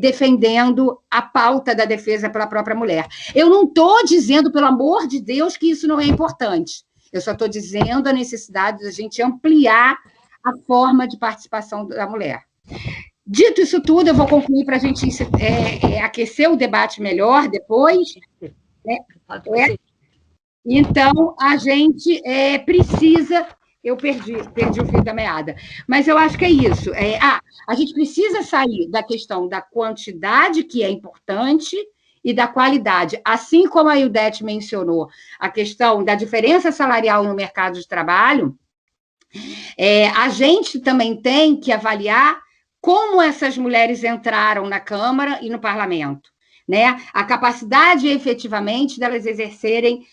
defendendo a pauta da defesa pela própria mulher. Eu não estou dizendo, pelo amor de Deus, que isso não é importante. Eu só estou dizendo a necessidade da gente ampliar a forma de participação da mulher. Dito isso tudo, eu vou concluir para a gente aquecer o debate melhor depois. Então, a gente precisa... Eu perdi o fio da meada. Mas eu acho que é isso. A gente precisa sair da questão da quantidade, que é importante, e da qualidade. Assim como a Ildete mencionou, a questão da diferença salarial no mercado de trabalho, a gente também tem que avaliar como essas mulheres entraram na Câmara e no Parlamento, né? A capacidade, efetivamente, delas exercerem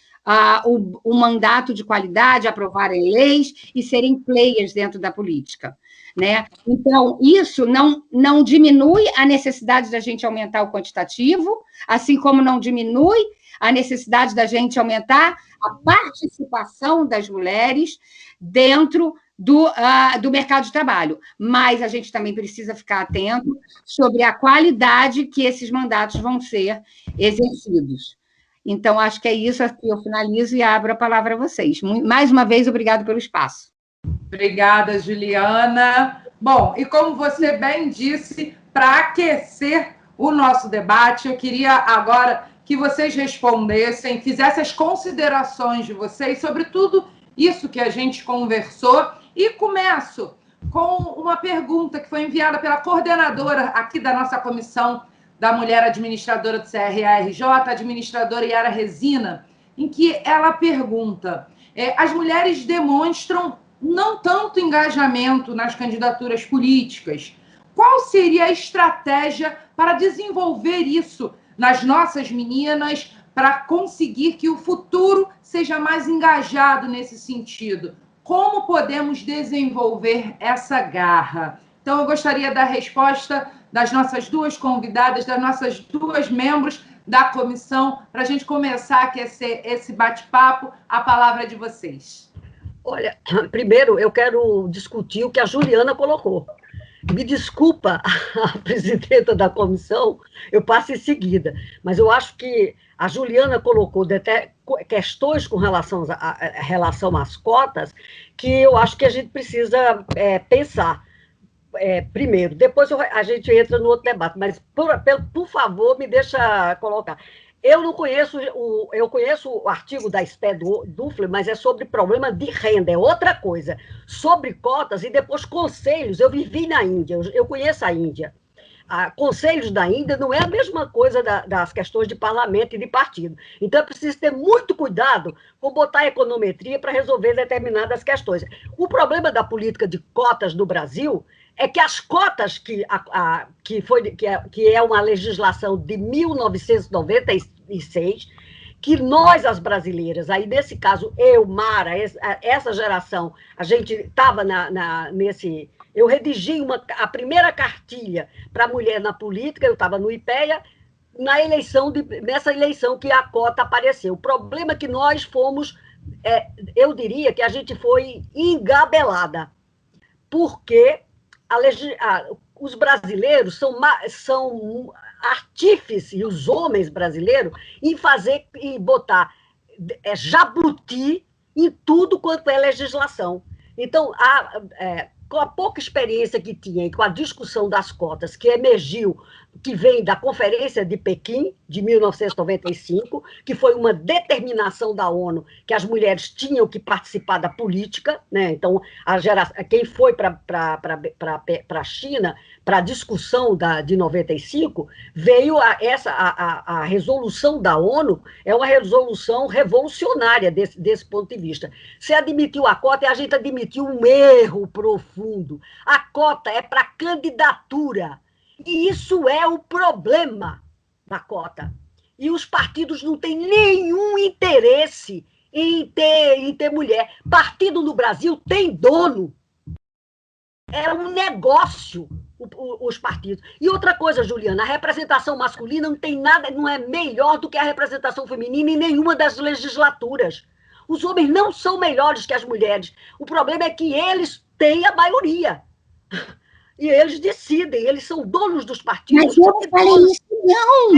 o mandato de qualidade, aprovarem leis e serem players dentro da política, né? Então, isso não diminui a necessidade da gente aumentar o quantitativo, assim como não diminui a necessidade da gente aumentar a participação das mulheres dentro do mercado de trabalho, mas a gente também precisa ficar atento sobre a qualidade que esses mandatos vão ser exercidos. Então, acho que é isso, aqui eu finalizo e abro a palavra a vocês. Mais uma vez, obrigado pelo espaço. Obrigada, Juliana. Bom, e como você bem disse, para aquecer o nosso debate, eu queria agora que vocês respondessem, fizessem as considerações de vocês sobre tudo isso que a gente conversou. E começo com uma pergunta que foi enviada pela coordenadora aqui da nossa comissão da Mulher Administradora do CRA-RJ, a administradora Yara Resina, em que ela pergunta: as mulheres demonstram não tanto engajamento nas candidaturas políticas. Qual seria a estratégia para desenvolver isso nas nossas meninas, para conseguir que o futuro seja mais engajado nesse sentido? Como podemos desenvolver essa garra? Então, eu gostaria da resposta das nossas duas convidadas, das nossas duas membros da comissão, para a gente começar aqui esse bate-papo. A palavra é de vocês. Olha, primeiro eu quero discutir o que a Juliana colocou. Me desculpa, a presidenta da comissão, eu passo em seguida, mas eu acho que a Juliana colocou questões com relação às cotas que eu acho que a gente precisa pensar. Primeiro, depois a gente entra no outro debate, mas, por favor, me deixa colocar. Eu não conheço, eu conheço o artigo da Esté Duflo, mas é sobre problema de renda, é outra coisa. Sobre cotas e depois conselhos, eu vivi na Índia, eu conheço a Índia. Conselhos da Índia não é a mesma coisa das questões de parlamento e de partido. Então, é preciso ter muito cuidado com botar a econometria para resolver determinadas questões. O problema da política de cotas no Brasil é que as cotas, que é uma legislação de 1996, que nós, as brasileiras, aí nesse caso, eu, Mara, essa geração, a gente estava nesse... Eu redigi a primeira cartilha para mulher na política, eu estava no IPEA, nessa eleição que a cota apareceu. O problema é que nós fomos, eu diria que a gente foi engabelada, porque os brasileiros são artífices, e os homens brasileiros, em botar jabuti em tudo quanto é legislação. Então, com a pouca experiência que tinha e com a discussão das cotas que emergiu, que vem da Conferência de Pequim, de 1995, que foi uma determinação da ONU que as mulheres tinham que participar da política, né? Então, quem foi para a China, para a discussão de 95, veio a resolução da ONU, é uma resolução revolucionária desse ponto de vista. Você admitiu a cota e a gente admitiu um erro profundo. A cota é para candidatura. E isso é o problema da cota. E os partidos não têm nenhum interesse em ter mulher. Partido no Brasil tem dono. É um negócio, os partidos. E outra coisa, Juliana, a representação masculina não tem nada, não é melhor do que a representação feminina em nenhuma das legislaturas. Os homens não são melhores que as mulheres. O problema é que eles têm a maioria. E eles decidem, eles são donos dos partidos. Mas eu não falei isso, não.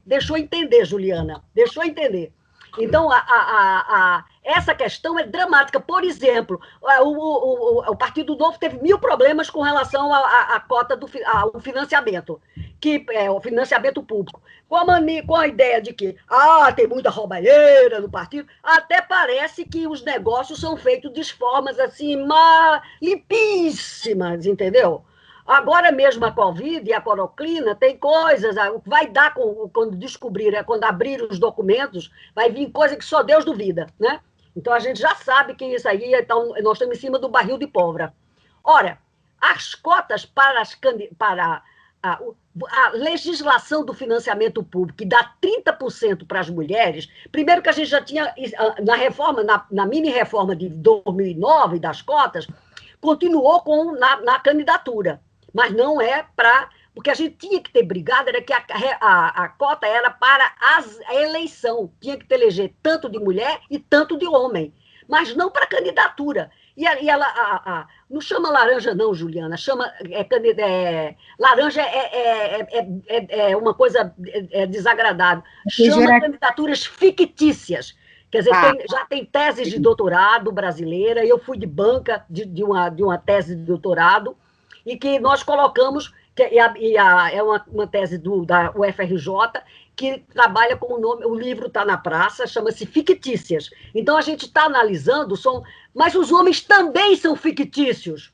Deixou entender, Juliana, deixou entender. Então, essa questão é dramática. Por exemplo, o Partido Novo teve 1000 problemas com relação à cota ao financiamento, que é o financiamento público. Com a ideia de que tem muita roubalheira no partido, até parece que os negócios são feitos de formas assim, limpíssimas, entendeu? Agora mesmo a Covid e a cloroquina tem coisas, vai dar quando abrir os documentos, vai vir coisa que só Deus duvida, né? Então a gente já sabe que isso aí, então, nós estamos em cima do barril de pólvora. Ora, as cotas para a legislação do financiamento público, que dá 30% para as mulheres, primeiro que a gente já tinha, na mini-reforma de 2009 das cotas, continuou na candidatura. Mas não é para... Porque a gente tinha que ter brigado, era que a cota era para a eleição. Tinha que eleger tanto de mulher e tanto de homem. Mas não para candidatura. E ela não chama laranja, não, Juliana. Chama... laranja é uma coisa desagradável. Chama candidaturas fictícias. Quer dizer, já tem teses de doutorado brasileira. Eu fui de banca de uma tese de doutorado, e que nós colocamos, é uma tese da UFRJ, que trabalha com o nome, o livro está na praça, chama-se Fictícias. Então, a gente está analisando, mas os homens também são fictícios.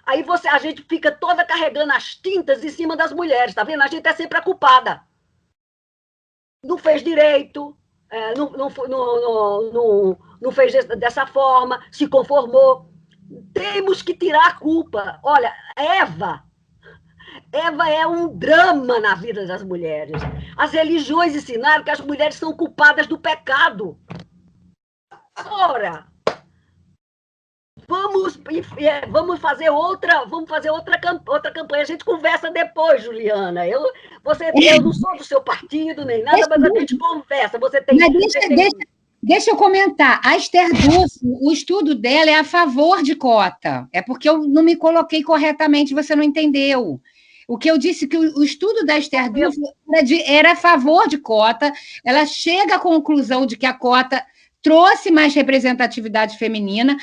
Aí a gente fica toda carregando as tintas em cima das mulheres, tá vendo? A gente é sempre a culpada. Não fez direito, não fez dessa forma, se conformou. Temos que tirar a culpa. Olha, Eva Eva é um drama na vida das mulheres. As religiões ensinaram que as mulheres são culpadas do pecado. Ora, vamos fazer outra campanha. A gente conversa depois, Juliana. Eu não sou do seu partido nem nada, mas a gente conversa. Deixa eu comentar. A Esther Dulce, o estudo dela é a favor de cota. É porque eu não me coloquei corretamente, você não entendeu. O que eu disse que o estudo da Esther Dulce era a favor de cota. Ela chega à conclusão de que a cota trouxe mais representatividade feminina,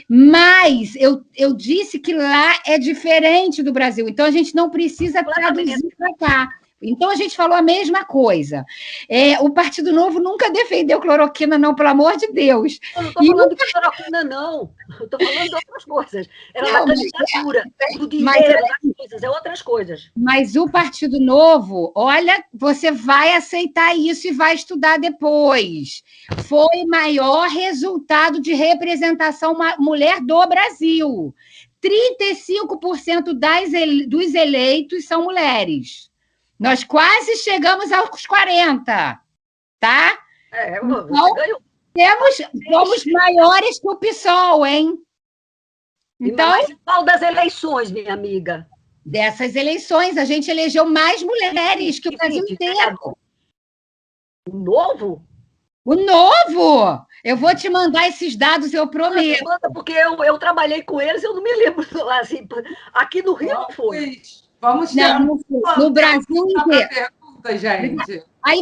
mas eu disse que lá é diferente do Brasil, então a gente não precisa traduzir para cá. Então, a gente falou a mesma coisa. O Partido Novo nunca defendeu cloroquina, não, pelo amor de Deus. Eu não estou falando de cloroquina, não. Eu estou falando de outras coisas. Era da candidatura, do dinheiro, das coisas, é outras coisas. Mas o Partido Novo, olha, você vai aceitar isso e vai estudar depois. Foi o maior resultado de representação mulher do Brasil. 35% dos eleitos são mulheres. Nós quase chegamos aos 40%, tá? Então, somos maiores que o PSOL, hein? Então, mas qual das eleições, minha amiga? Dessas eleições, a gente elegeu mais mulheres que o Brasil inteiro. O Novo? O Novo! Eu vou te mandar esses dados, eu prometo. Manda, porque eu trabalhei com eles, eu não me lembro. Assim, aqui no Rio não foi. Vamos no Brasil inteiro. Pergunta, gente. Aí,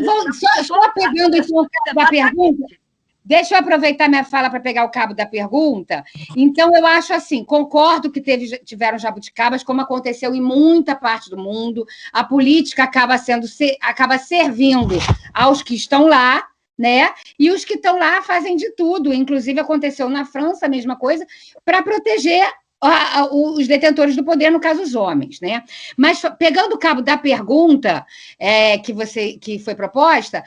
só pegando então o cabo da pergunta, deixa eu aproveitar minha fala para pegar o cabo da pergunta. Então, eu acho assim, concordo que tiveram jabuticabas, como aconteceu em muita parte do mundo, a política acaba servindo aos que estão lá, né? E os que estão lá fazem de tudo. Inclusive, aconteceu na França a mesma coisa, para proteger os detentores do poder, no caso, os homens, né? Mas, pegando o cabo da pergunta que foi proposta,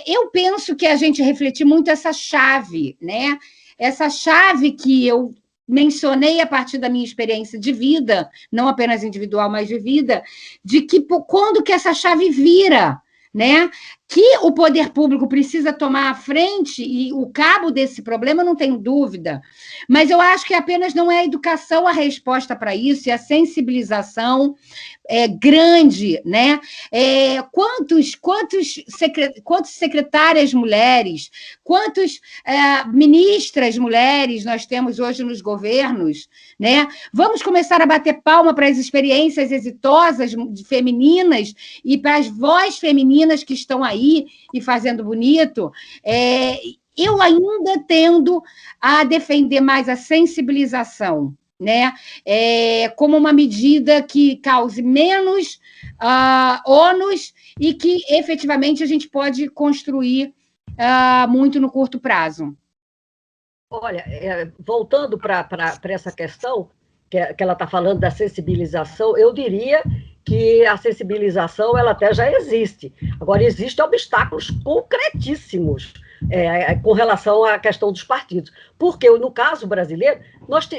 eu penso que a gente refletir muito essa chave, né? Essa chave que eu mencionei a partir da minha experiência de vida, não apenas individual, mas de vida, de que quando que essa chave vira, né? Que o poder público precisa tomar a frente e o cabo desse problema, não tenho dúvida, mas eu acho que apenas não é a educação a resposta para isso, e a sensibilização grande, né? Quantos secretárias mulheres, quantas ministras mulheres nós temos hoje nos governos, né? Vamos começar a bater palma para as experiências exitosas femininas e para as vozes femininas que estão aí e fazendo bonito. Eu ainda tendo a defender mais a sensibilização, né? Como uma medida que cause menos ônus e que, efetivamente, a gente pode construir muito no curto prazo. Olha, voltando para essa questão, que ela está falando da sensibilização, eu diria que a sensibilização ela até já existe. Agora, existem obstáculos concretíssimos com relação à questão dos partidos. Porque, no caso brasileiro,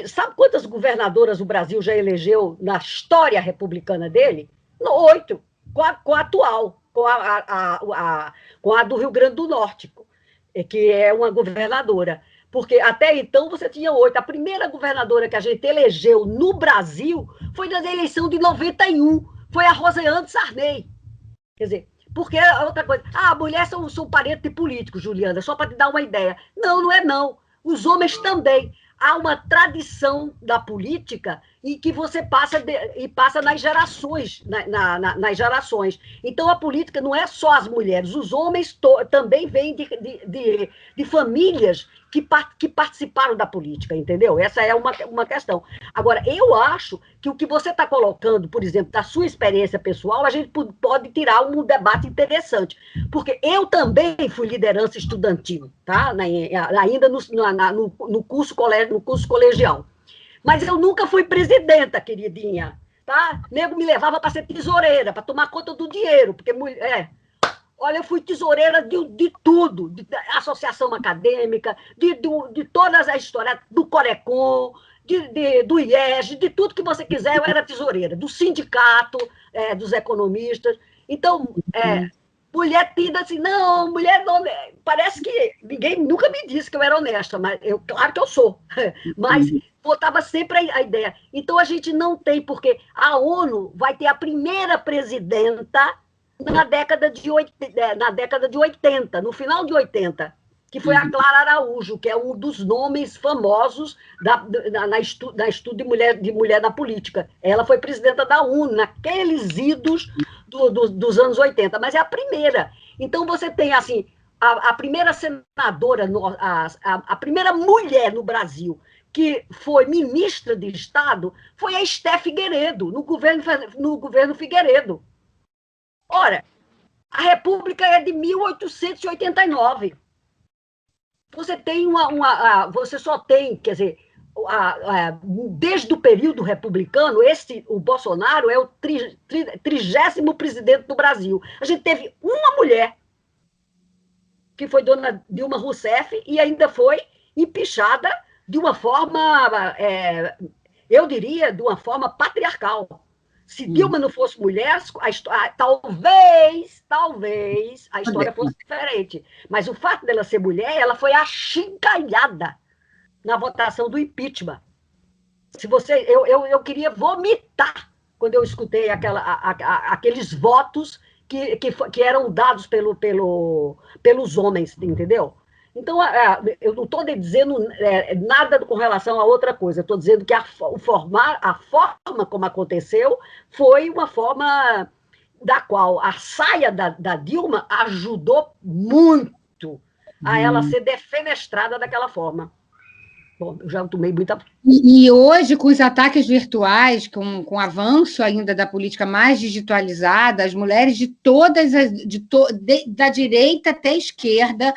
sabe quantas governadoras o Brasil já elegeu na história republicana dele? 8, com a atual, com a do Rio Grande do Norte, que é uma governadora. Porque até então você tinha 8. A primeira governadora que a gente elegeu no Brasil foi na eleição de 91. Foi a Rosiane Sarney. Quer dizer, porque outra coisa. Mulheres são parentes de políticos, Juliana, só para te dar uma ideia. Não, não é não. Os homens também. Há uma tradição da política e que você passa nas gerações, nas gerações. Então, a política não é só as mulheres, os homens também vêm de famílias que participaram da política, entendeu? Essa é uma questão. Agora, eu acho que o que você está colocando, por exemplo, da sua experiência pessoal, a gente pode tirar um debate interessante, porque eu também fui liderança estudantil, tá? Ainda no curso colegial. Mas eu nunca fui presidenta, queridinha, tá? Nego me levava para ser tesoureira, para tomar conta do dinheiro, porque olha, eu fui tesoureira de tudo, de associação acadêmica, de todas as histórias, do Corecon, do IES, de tudo que você quiser, eu era tesoureira, do sindicato, dos economistas. Então, mulher tida assim, não, mulher não... Parece que ninguém nunca me disse que eu era honesta, mas claro que eu sou. Mas botava sempre a ideia. Então, a gente não tem, porque a ONU vai ter a primeira presidenta na década de 80, no final de 80, que foi a Clara Araújo, que é um dos nomes famosos na estudo de mulher na política. Ela foi presidenta da ONU, naqueles idos dos anos 80, mas é a primeira. Então, você tem, assim, a primeira senadora, a primeira mulher no Brasil que foi ministra de Estado foi a Esté Figueiredo, no governo Figueiredo. Ora, a República é de 1889. Você tem você só tem, quer dizer, desde o período republicano, o Bolsonaro é o 30º presidente do Brasil. A gente teve uma mulher, que foi dona Dilma Rousseff, e ainda foi empichada de uma forma, eu diria, de uma forma patriarcal. Se Dilma não fosse mulher, talvez a história fosse diferente. Mas o fato dela ser mulher, ela foi achincalhada na votação do impeachment. Eu queria vomitar quando eu escutei aqueles votos que eram dados pelos homens, entendeu? Então, eu não estou dizendo nada com relação a outra coisa, estou dizendo que a forma como aconteceu foi uma forma da qual a saia da Dilma ajudou muito a ela ser defenestrada daquela forma. Bom, eu já tomei muita... E hoje, com os ataques virtuais, com o avanço ainda da política mais digitalizada, as mulheres de todas, da direita até a esquerda,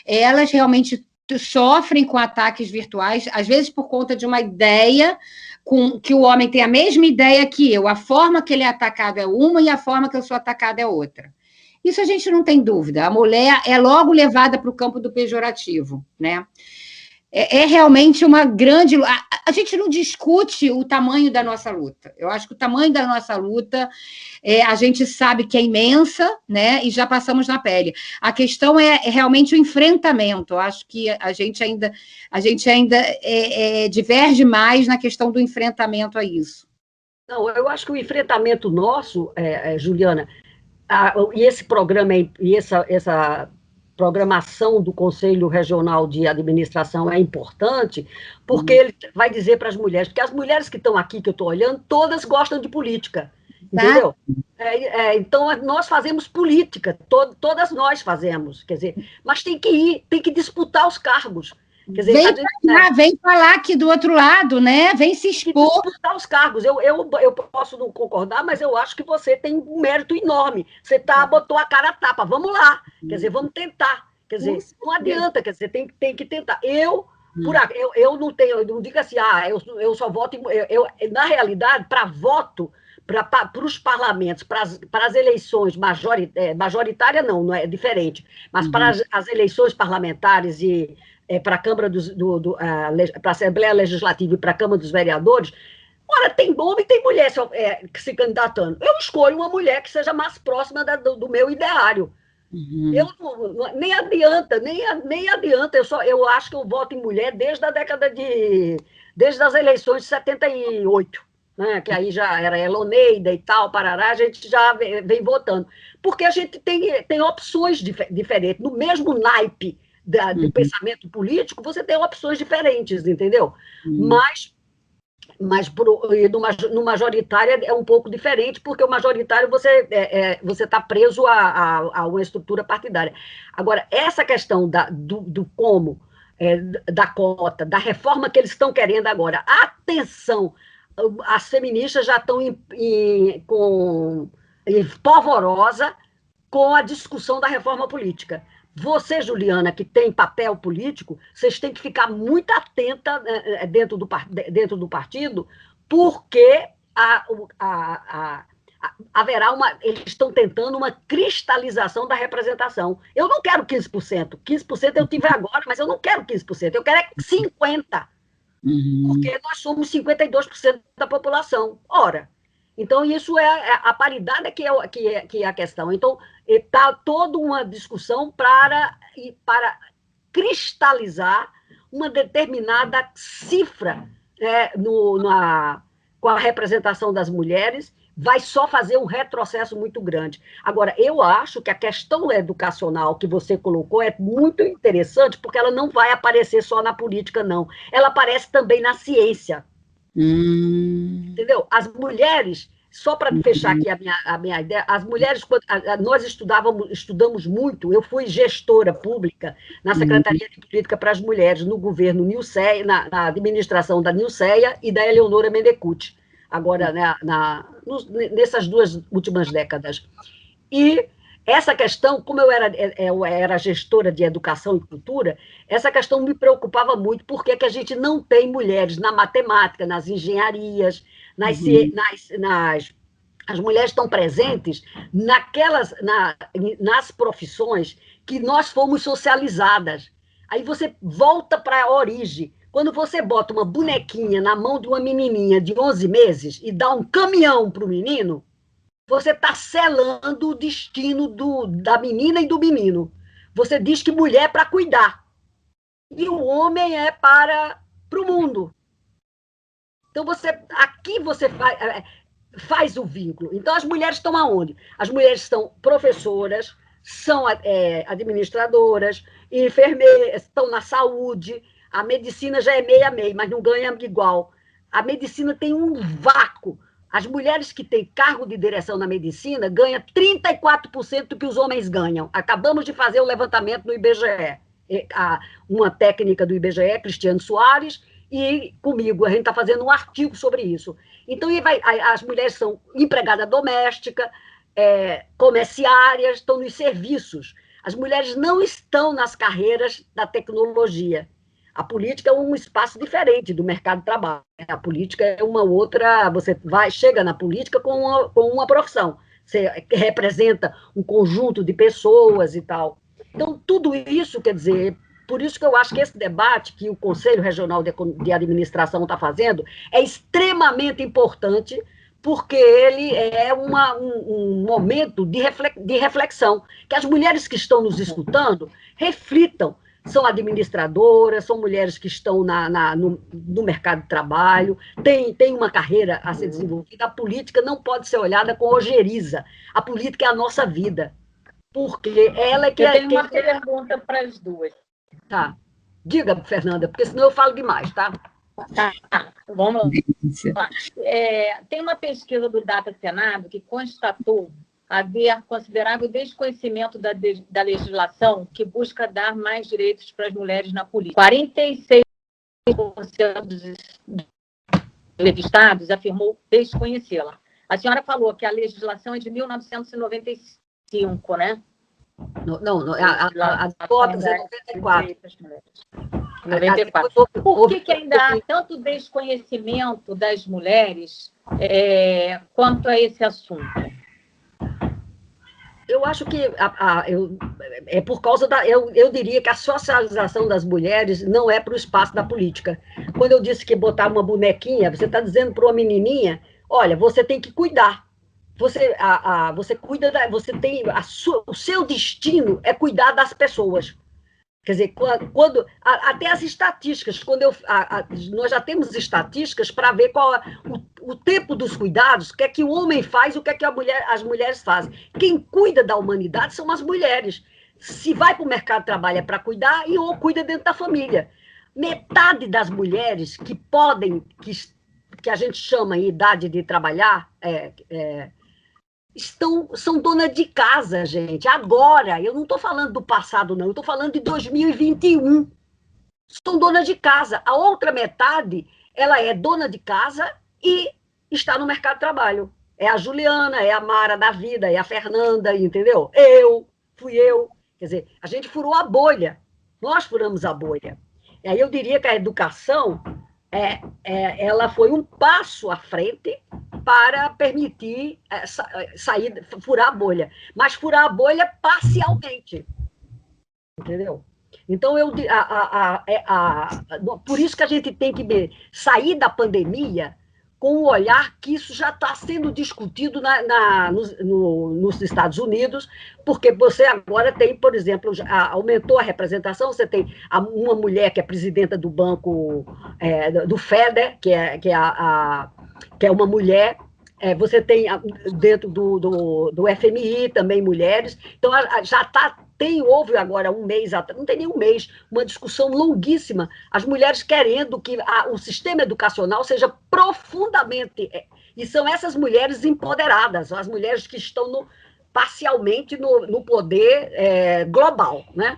elas realmente sofrem com ataques virtuais, às vezes por conta de uma ideia, que o homem tem a mesma ideia que eu, a forma que ele é atacado é uma e a forma que eu sou atacada é outra. Isso a gente não tem dúvida, a mulher é logo levada para o campo do pejorativo, né? É realmente uma grande... A gente não discute o tamanho da nossa luta. Eu acho que o tamanho da nossa luta, a gente sabe que é imensa, né? E já passamos na pele. A questão é realmente o enfrentamento. Eu acho que a gente ainda diverge mais na questão do enfrentamento a isso. Não, eu acho que o enfrentamento nosso, Juliana, e esse programa, e essa programação do Conselho Regional de Administração é importante, porque ele vai dizer para as mulheres, porque as mulheres que estão aqui, que eu estou olhando, todas gostam de política, entendeu? Então, nós fazemos política, todas nós fazemos, quer dizer, mas tem que ir, tem que disputar os cargos. Quer dizer, vem falar aqui do outro lado, né? Vem se expor. Disputar os cargos. Eu posso não concordar, mas eu acho que você tem um mérito enorme. Você botou a cara a tapa. Vamos lá. Quer dizer, vamos tentar. Quer dizer, não adianta. Quer dizer, tem que tentar. Eu não tenho, eu não digo assim, eu só voto. Na realidade, para voto, para os parlamentos, para as eleições majoritárias, não é diferente, mas para as eleições parlamentares e para a Câmara para a Assembleia Legislativa e para a Câmara dos Vereadores, ora, tem homem e tem mulher se candidatando. Eu escolho uma mulher que seja mais próxima do meu ideário. Nem adianta. Eu acho que eu voto em mulher desde as eleições de 78. Né, que aí já era Eloneida e tal, Parará, a gente já vem votando. Porque a gente tem opções diferentes. No mesmo naipe do pensamento político, você tem opções diferentes, entendeu? Mas no majoritário é um pouco diferente, porque o majoritário você está preso a uma estrutura partidária. Agora, essa questão do como, da cota, da reforma que eles estão querendo agora, atenção, as feministas já estão polvorosa com a discussão da reforma política. Você, Juliana, que tem papel político, vocês têm que ficar muito atenta dentro do partido, porque haverá eles estão tentando uma cristalização da representação. Eu não quero 15%. 15% eu tive agora, mas eu não quero 15%. Eu quero 50%. porque nós somos 52% da população. Ora, então isso é a paridade que é a questão. Então, está toda uma discussão para cristalizar uma determinada cifra com a representação das mulheres, vai só fazer um retrocesso muito grande. Agora, eu acho que a questão educacional que você colocou é muito interessante, porque ela não vai aparecer só na política, não. Ela aparece também na ciência. Entendeu? As mulheres, só para fechar aqui a minha ideia, as mulheres, nós estudamos muito, eu fui gestora pública na Secretaria de Política para as Mulheres, no governo Nilceia, na administração da Nilceia e da Eleonora Mendecuti, agora, nessas 2 últimas décadas. E essa questão, como eu era gestora de educação e cultura, essa questão me preocupava muito, porque que a gente não tem mulheres na matemática, nas engenharias, as mulheres estão presentes nas profissões que nós fomos socializadas. Aí você volta para a origem. Quando você bota uma bonequinha na mão de uma menininha de 11 meses e dá um caminhão para o menino, você está selando o destino da menina e do menino. Você diz que mulher é para cuidar e o homem é para o mundo. Então, aqui você faz o vínculo. Então, as mulheres estão aonde? As mulheres são professoras, são administradoras, enfermeiras, estão na saúde. A medicina já é meio a meio, mas não ganha igual. A medicina tem um vácuo. As mulheres que têm cargo de direção na medicina ganham 34% do que os homens ganham. Acabamos de fazer o levantamento no IBGE. Uma técnica do IBGE, Cristiano Soares, e comigo. A gente está fazendo um artigo sobre isso. Então, as mulheres são empregada doméstica, comerciárias, estão nos serviços. As mulheres não estão nas carreiras da tecnologia. A política é um espaço diferente do mercado de trabalho. A política é uma outra... Você chega na política com uma profissão. Você representa um conjunto de pessoas e tal. Então, tudo isso, quer dizer, por isso que eu acho que esse debate que o Conselho Regional de Administração está fazendo é extremamente importante, porque ele é um momento de reflexão, que as mulheres que estão nos escutando reflitam. São administradoras, são mulheres que estão no mercado de trabalho, tem uma carreira a ser desenvolvida. A política não pode ser olhada com ojeriza. A política é a nossa vida, porque ela é que... Eu tenho uma pergunta para as duas. Tá. Diga, Fernanda, porque senão eu falo demais, tá? Tá, vamos lá. Tem uma pesquisa do Data Senado que constatou haver considerável desconhecimento da legislação que busca dar mais direitos para as mulheres na política. 46% dos entrevistados afirmou desconhecê-la. A senhora falou que a legislação é de 1995, né? Não, a cotas é 94. 94. Por que ainda há tanto desconhecimento das mulheres quanto a esse assunto? Eu acho que é por causa eu diria que a socialização das mulheres não é para o espaço da política. Quando eu disse que botar uma bonequinha, você está dizendo para uma menininha, olha, você tem que cuidar. Você cuida, você tem o seu destino é cuidar das pessoas. Quer dizer, até as estatísticas, nós já temos estatísticas para ver qual o tempo dos cuidados, o que é que o homem faz, o que é que as mulheres fazem. Quem cuida da humanidade são as mulheres. Se vai para o mercado de trabalho é para cuidar ou cuida dentro da família. Metade das mulheres que podem, que a gente chama em idade de trabalhar, são donas de casa, gente. Agora, eu não estou falando do passado, não. Eu estou falando de 2021. São donas de casa. A outra metade, ela é dona de casa e está no mercado de trabalho. É a Juliana, é a Mara da vida, é a Fernanda, entendeu? Fui eu. Quer dizer, a gente furou a bolha. Nós furamos a bolha. E aí eu diria que a educação, ela foi um passo à frente para permitir furar a bolha. Mas furar a bolha parcialmente. Entendeu? Então, por isso que a gente tem que sair da pandemia com o olhar que isso já está sendo discutido nos Estados Unidos, porque você agora tem, por exemplo, aumentou a representação, você tem uma mulher que é presidenta do banco, do FEDER, que é uma mulher, você tem dentro do FMI também mulheres, então já está. Houve agora um mês atrás, não tem nem um mês, uma discussão longuíssima, as mulheres querendo que o sistema educacional seja profundamente, e são essas mulheres empoderadas, as mulheres que estão parcialmente no poder global, né?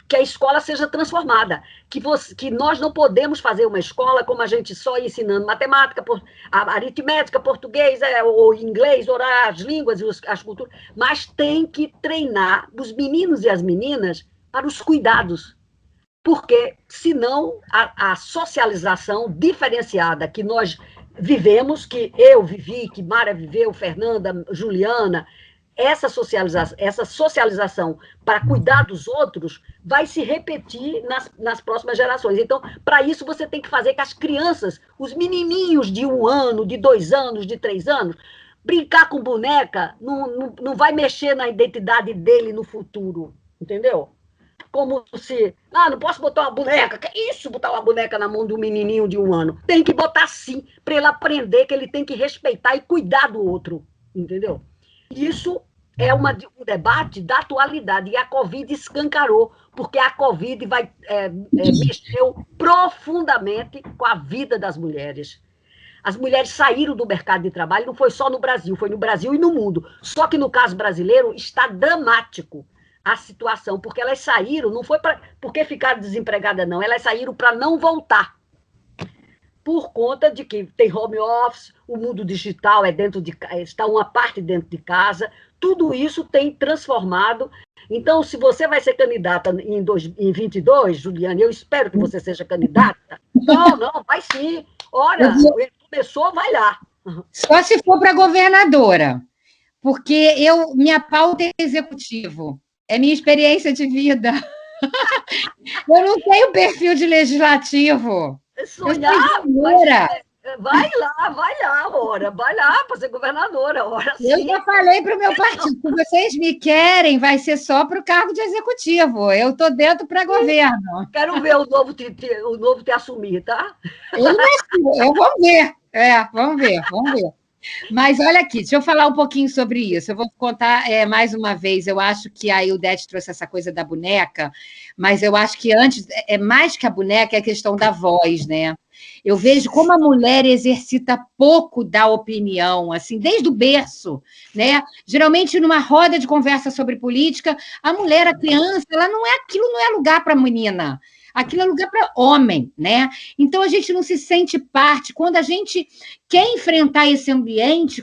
Que a escola seja transformada, que nós não podemos fazer uma escola como a gente só ensinando matemática, aritmética, português, ou inglês, ou as línguas e as culturas, mas tem que treinar os meninos e as meninas para os cuidados, porque senão a socialização diferenciada que nós vivemos, que eu vivi, que Mara viveu, Fernanda, Juliana, essa socialização para cuidar dos outros vai se repetir nas próximas gerações. Então, para isso, você tem que fazer que as crianças, os menininhos de 1 ano, de 2 anos, de 3 anos, brincar com boneca não vai mexer na identidade dele no futuro, entendeu? Como se, não posso botar uma boneca, que é isso, botar uma boneca na mão de um menininho de 1 ano? Tem que botar sim, para ele aprender que ele tem que respeitar e cuidar do outro, entendeu? Isso é um debate da atualidade, e a Covid escancarou, porque a Covid mexeu profundamente com a vida das mulheres. As mulheres saíram do mercado de trabalho, não foi só no Brasil, foi no Brasil e no mundo. Só que no caso brasileiro está dramático a situação, porque elas saíram, não foi porque ficaram desempregadas, não, elas saíram para não voltar. Por conta de que tem home office, o mundo digital está uma parte dentro de casa, tudo isso tem transformado. Então, se você vai ser candidata em 2022, Juliana, eu espero que você seja candidata. Não, vai sim. Olha, começou, vai lá. Só se for para governadora, porque minha pauta é executivo, é minha experiência de vida. Eu não tenho perfil de legislativo. Sonhar, vai lá, ora, vai lá para ser governadora, ora sim. Eu já falei para o meu partido, se vocês me querem, vai ser só para o cargo de executivo, eu estou dentro para governo. Quero ver o novo te assumir, tá? Eu vou ver, vamos ver. Mas olha aqui, deixa eu falar um pouquinho sobre isso. Eu vou contar mais uma vez. Eu acho que a Ildete trouxe essa coisa da boneca, mas eu acho que antes, mais que a boneca, é a questão da voz, né? Eu vejo como a mulher exercita pouco da opinião, assim, desde o berço, né? Geralmente, numa roda de conversa sobre política, a mulher, a criança, aquilo não é lugar para menina. Aquilo é lugar para homem, né? Então, a gente não se sente parte. Quando a gente quer enfrentar esse ambiente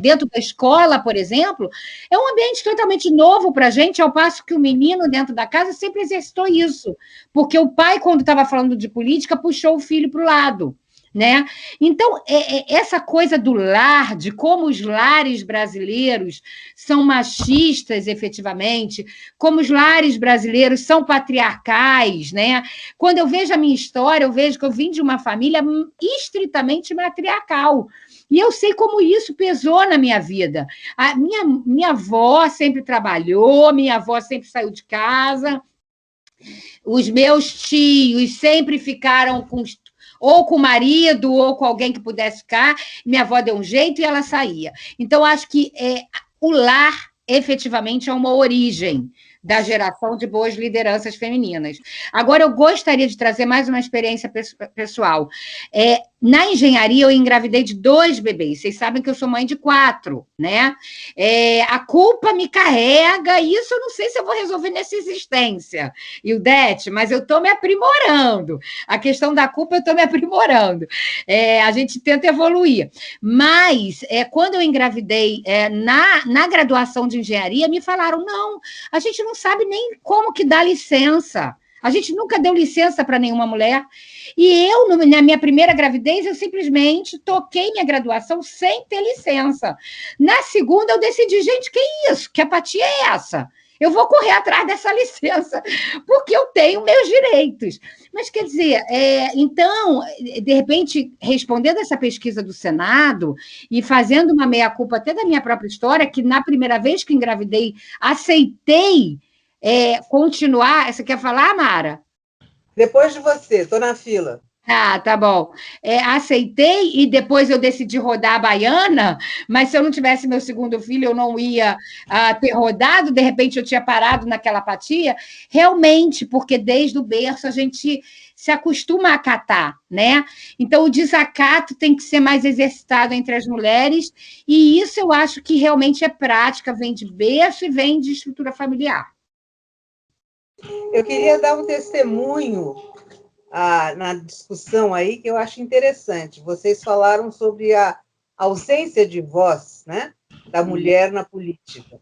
dentro da escola, por exemplo, é um ambiente totalmente novo para a gente, ao passo que o menino dentro da casa sempre exercitou isso, porque o pai, quando estava falando de política, puxou o filho para o lado, né? Então, essa coisa do lar, de como os lares brasileiros são machistas, efetivamente, como os lares brasileiros são patriarcais, né? Quando eu vejo a minha história, eu vejo que eu vim de uma família estritamente matriarcal. E eu sei como isso pesou na minha vida. A minha avó sempre trabalhou, minha avó sempre saiu de casa, os meus tios sempre ficaram ou com o marido, ou com alguém que pudesse ficar. Minha avó deu um jeito e ela saía. Então, acho que o lar, efetivamente, é uma origem da geração de boas lideranças femininas. Agora, eu gostaria de trazer mais uma experiência pessoal. Na engenharia, eu engravidei de 2 bebês. Vocês sabem que eu sou mãe de 4, né? A culpa me carrega, e isso eu não sei se eu vou resolver nessa existência, Ildete, mas eu estou me aprimorando. A questão da culpa, eu estou me aprimorando. A gente tenta evoluir. Mas, quando eu engravidei, na graduação de engenharia, me falaram, não, a gente não sabe nem como que dá licença. A gente nunca deu licença para nenhuma mulher. E eu, na minha primeira gravidez, eu simplesmente toquei minha graduação sem ter licença. Na segunda, eu decidi, gente, que isso? Que apatia é essa? eu vou correr atrás dessa licença, porque eu tenho meus direitos. Mas, quer dizer, então, de repente, respondendo essa pesquisa do Senado e fazendo uma meia-culpa até da minha própria história, que na primeira vez que engravidei, aceitei continuar. Você quer falar, Mara? Depois de você, estou na fila. Ah, tá bom. Aceitei e depois eu decidi rodar a baiana, mas se eu não tivesse meu segundo filho, eu não ia ter rodado, de repente eu tinha parado naquela apatia. Realmente, porque desde o berço a gente se acostuma a acatar, né? Então, o desacato tem que ser mais exercitado entre as mulheres, e isso eu acho que realmente é prática, vem de berço e vem de estrutura familiar. Eu queria dar um testemunho na discussão aí, que eu acho interessante. Vocês falaram sobre a ausência de voz, né, da mulher na política.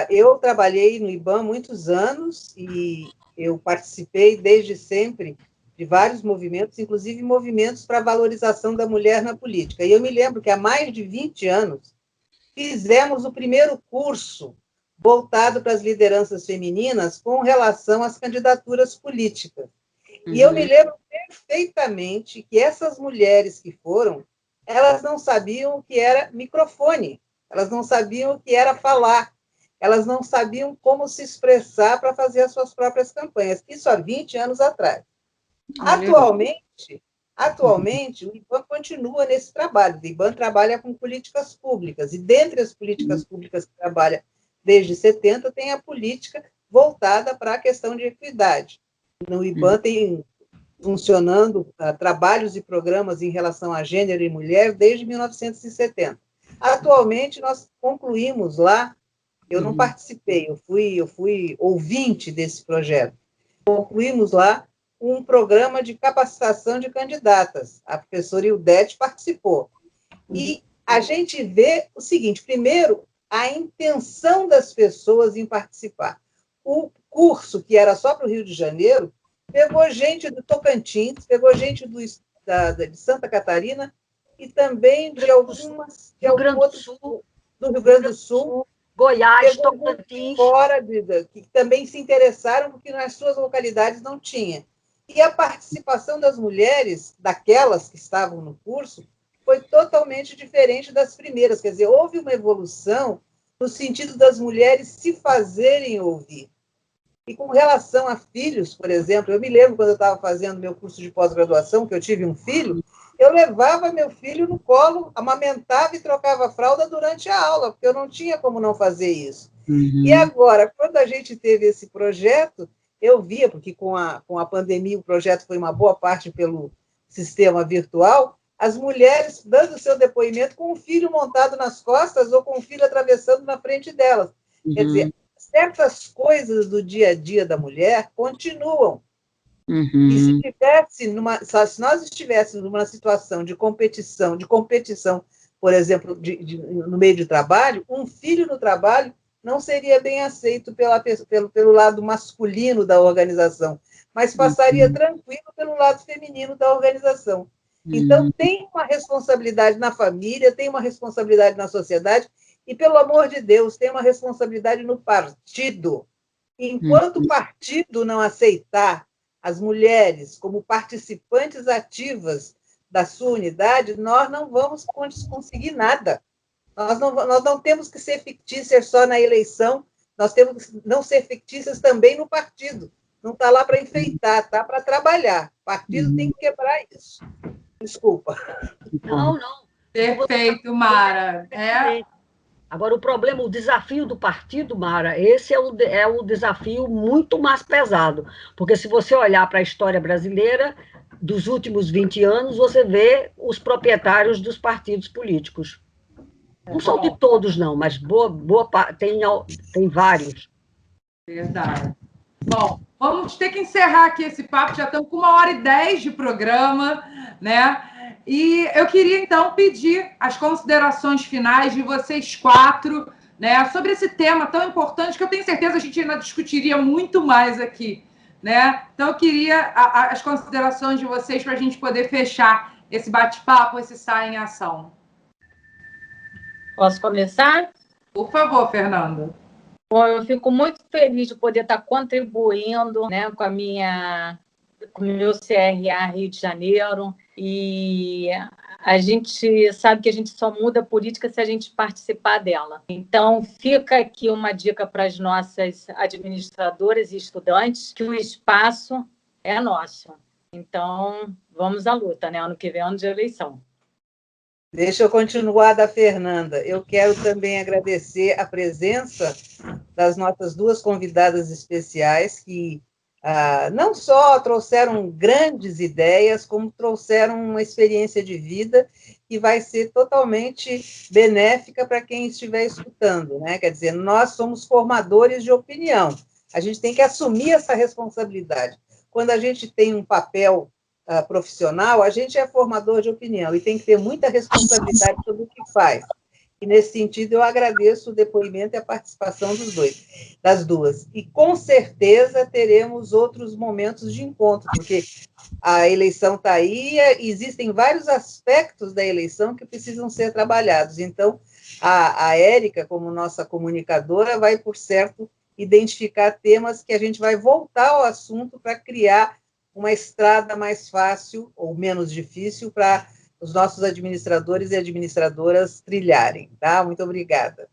Eu trabalhei no IBAM muitos anos e eu participei desde sempre de vários movimentos, inclusive movimentos para a valorização da mulher na política. E eu me lembro que há mais de 20 anos fizemos o primeiro curso voltado para as lideranças femininas com relação às candidaturas políticas. E eu me lembro perfeitamente que essas mulheres que foram, elas não sabiam o que era microfone, elas não sabiam o que era falar, elas não sabiam como se expressar para fazer as suas próprias campanhas. Isso há 20 anos atrás. Atualmente, o IBAM continua nesse trabalho. O IBAM trabalha com políticas públicas, e dentre as políticas públicas que trabalha desde 70, tem a política voltada para a questão de equidade. No IBAM tem funcionando trabalhos e programas em relação a gênero e mulher desde 1970. Atualmente, nós concluímos lá, eu não participei, eu fui ouvinte desse projeto, concluímos lá um programa de capacitação de candidatas. A professora Ildete participou. E a gente vê o seguinte, primeiro, a intenção das pessoas em participar. O curso, que era só para o Rio de Janeiro, pegou gente do Tocantins, pegou gente de Santa Catarina e também de algumas... Rio Grande do Sul. Do Rio Grande do Sul. Goiás, Tocantins. Fora que também se interessaram, porque nas suas localidades não tinha. E a participação das mulheres, daquelas que estavam no curso, foi totalmente diferente das primeiras. Quer dizer, houve uma evolução no sentido das mulheres se fazerem ouvir. E com relação a filhos, por exemplo, eu me lembro quando eu estava fazendo meu curso de pós-graduação, que eu tive um filho, eu levava meu filho no colo, amamentava e trocava fralda durante a aula, porque eu não tinha como não fazer isso. E agora, quando a gente teve esse projeto, eu via, porque com a pandemia o projeto foi uma boa parte pelo sistema virtual, as mulheres dando seu depoimento com o filho montado nas costas ou com o filho atravessando na frente delas. Quer dizer, certas coisas do dia a dia da mulher continuam. E se nós estivéssemos numa situação de competição, por exemplo, no meio de trabalho, um filho no trabalho não seria bem aceito pelo lado masculino da organização, mas passaria tranquilo pelo lado feminino da organização. Então, tem uma responsabilidade na família, tem uma responsabilidade na sociedade, e, pelo amor de Deus, tem uma responsabilidade no partido. Enquanto o partido não aceitar as mulheres como participantes ativas da sua unidade, nós não vamos conseguir nada. Nós não temos que ser fictícias só na eleição, nós temos que não ser fictícias também no partido. Não está lá para enfeitar, está para trabalhar. O partido tem que quebrar isso. Desculpa. Não. Perfeito, Mara. Agora, o desafio do partido, Mara, esse é o desafio muito mais pesado, porque se você olhar para a história brasileira, dos últimos 20 anos, você vê os proprietários dos partidos políticos. Não são de todos, não, mas tem vários. Verdade. Bom, vamos ter que encerrar aqui esse papo, já estamos com 1h10 de programa, né? E eu queria, então, pedir as considerações finais de vocês quatro, né, sobre esse tema tão importante, que eu tenho certeza a gente ainda discutiria muito mais aqui, né? Então, eu queria as considerações de vocês para a gente poder fechar esse bate-papo, esse Sai em Ação. Posso começar? Por favor, Fernanda. Bom, eu fico muito feliz de poder estar contribuindo, né, com o meu CRA Rio de Janeiro, e a gente sabe que a gente só muda a política se a gente participar dela. Então, fica aqui uma dica para as nossas administradoras e estudantes, que o espaço é nosso. Então, vamos à luta, né? Ano que vem é ano de eleição. Deixa eu continuar da Fernanda. Eu quero também agradecer a presença das nossas duas convidadas especiais, que não só trouxeram grandes ideias, como trouxeram uma experiência de vida que vai ser totalmente benéfica para quem estiver escutando, né? Quer dizer, nós somos formadores de opinião. A gente tem que assumir essa responsabilidade. Quando a gente tem um papel profissional, a gente é formador de opinião e tem que ter muita responsabilidade sobre o que faz. E, nesse sentido, eu agradeço o depoimento e a participação das duas. E, com certeza, teremos outros momentos de encontro, porque a eleição está aí, existem vários aspectos da eleição que precisam ser trabalhados. Então, a Érica, como nossa comunicadora, vai, por certo, identificar temas que a gente vai voltar ao assunto para criar uma estrada mais fácil ou menos difícil para os nossos administradores e administradoras trilharem, tá? Muito obrigada.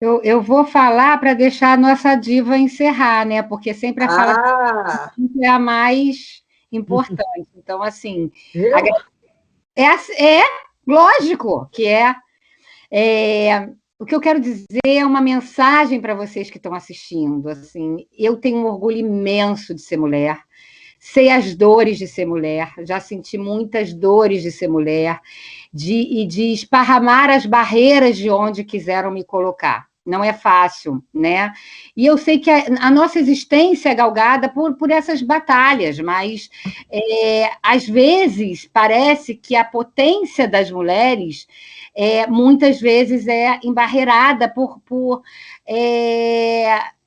Eu vou falar para deixar a nossa diva encerrar, né? Porque sempre a fala é a mais importante. Então, assim, é lógico que o que eu quero dizer é uma mensagem para vocês que estão assistindo. Assim, eu tenho um orgulho imenso de ser mulher. Sei as dores de ser mulher, já senti muitas dores de ser mulher, de esparramar as barreiras de onde quiseram me colocar. Não é fácil, né? E eu sei que a nossa existência é galgada por essas batalhas, mas às vezes parece que a potência das mulheres muitas vezes é embarreirada por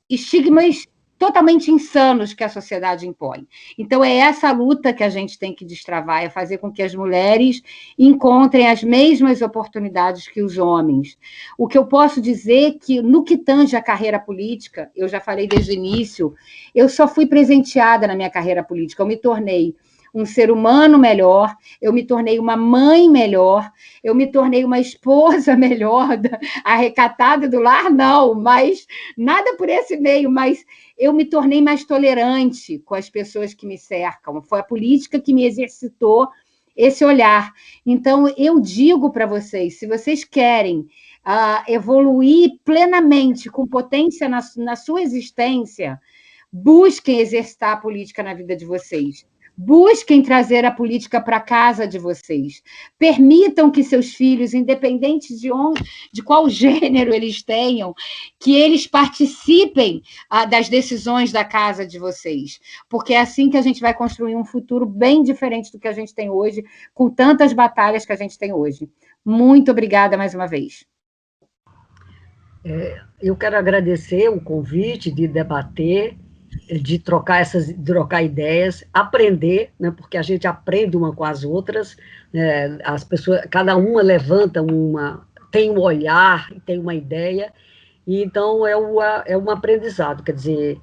estigmas totalmente insanos que a sociedade impõe. Então, é essa luta que a gente tem que destravar, é fazer com que as mulheres encontrem as mesmas oportunidades que os homens. O que eu posso dizer é que, no que tange a carreira política, eu já falei desde o início, eu só fui presenteada na minha carreira política, eu me tornei um ser humano melhor, eu me tornei uma mãe melhor, eu me tornei uma esposa melhor, arrecatada do lar, não, mas nada por esse meio, mas eu me tornei mais tolerante com as pessoas que me cercam. Foi a política que me exercitou esse olhar. Então, eu digo para vocês, se vocês querem evoluir plenamente, com potência na sua existência, busquem exercitar a política na vida de vocês. Busquem trazer a política para casa de vocês. Permitam que seus filhos, independente de qual gênero eles tenham, que eles participem das decisões da casa de vocês. Porque é assim que a gente vai construir um futuro bem diferente do que a gente tem hoje, com tantas batalhas que a gente tem hoje. Muito obrigada mais uma vez. Eu quero agradecer o convite de debater, de trocar ideias, aprender, né, porque a gente aprende uma com as outras, né, as pessoas, cada uma levanta tem um olhar, tem uma ideia, e então é um aprendizado. Quer dizer,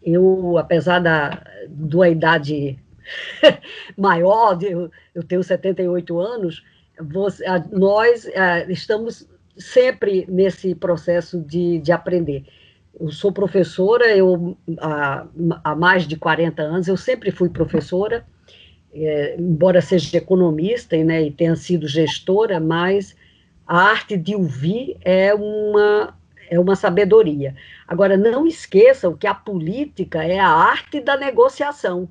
eu, apesar da idade maior, eu tenho 78 anos, nós estamos sempre nesse processo de aprender. Eu sou professora, há mais de 40 anos, eu sempre fui professora, embora seja economista, né, e tenha sido gestora, mas a arte de ouvir é uma sabedoria. Agora, não esqueçam que a política é a arte da negociação.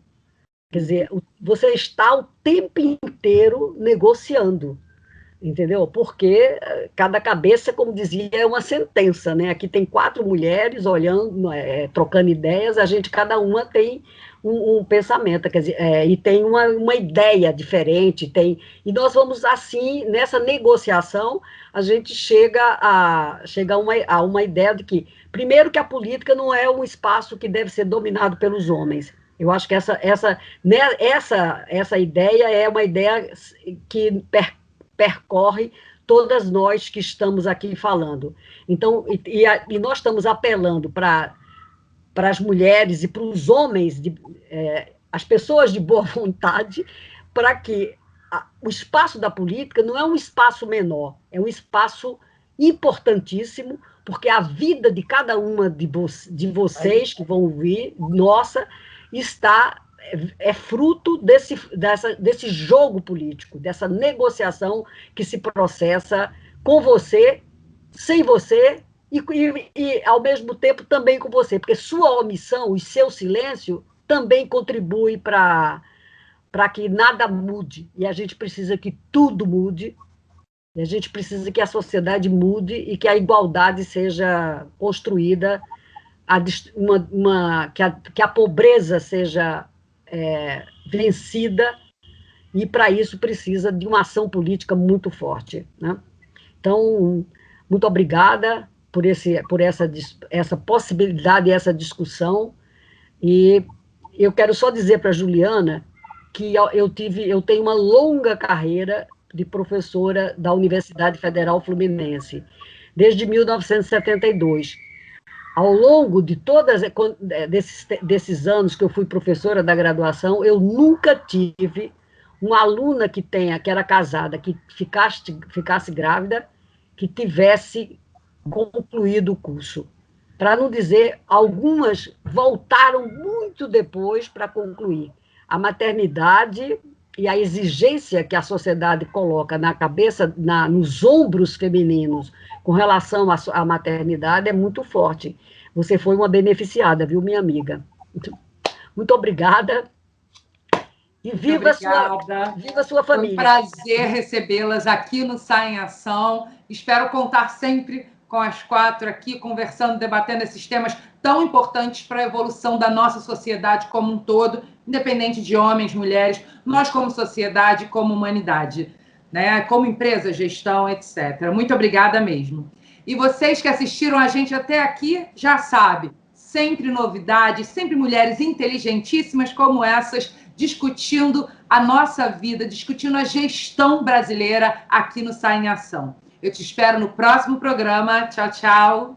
Quer dizer, você está o tempo inteiro negociando. Entendeu? Porque cada cabeça, como dizia, é uma sentença, né? Aqui tem 4 mulheres olhando, trocando ideias, cada uma tem um pensamento, quer dizer, e tem uma ideia diferente, e nós vamos assim, nessa negociação, a gente chega a uma ideia de que, primeiro, que a política não é um espaço que deve ser dominado pelos homens. Eu acho que essa ideia é uma ideia que percorre todas nós que estamos aqui falando. Então, e nós estamos apelando para as mulheres e para os homens, as pessoas de boa vontade, para que o espaço da política não é um espaço menor, é um espaço importantíssimo, porque a vida de cada uma de vocês que vão ouvir, nossa, é fruto desse jogo político, dessa negociação que se processa com você, sem você, e ao mesmo tempo também com você, porque sua omissão e seu silêncio também contribui para que nada mude, e a gente precisa que tudo mude, e a gente precisa que a sociedade mude e que a igualdade seja construída, que a pobreza seja vencida, e para isso precisa de uma ação política muito forte, né? Então, muito obrigada por essa possibilidade e essa discussão, e eu quero só dizer para a Juliana que eu tenho uma longa carreira de professora da Universidade Federal Fluminense, desde 1972. Ao longo de todos desses anos que eu fui professora da graduação, eu nunca tive uma aluna que era casada, que ficasse grávida, que tivesse concluído o curso. Para não dizer, algumas voltaram muito depois para concluir. A maternidade e a exigência que a sociedade coloca na cabeça, nos ombros femininos com relação à maternidade é muito forte. Você foi uma beneficiada, viu, minha amiga? Muito obrigada. E viva a sua família. Foi um prazer recebê-las aqui no Sai em Ação. Espero contar sempre com as 4 aqui, conversando, debatendo esses temas tão importantes para a evolução da nossa sociedade como um todo, independente de homens, mulheres, nós como sociedade, como humanidade, né? Como empresa, gestão, etc. Muito obrigada mesmo. E vocês que assistiram a gente até aqui, já sabem, sempre novidades, sempre mulheres inteligentíssimas como essas, discutindo a nossa vida, discutindo a gestão brasileira aqui no Sai em Ação. Eu te espero no próximo programa. Tchau, tchau.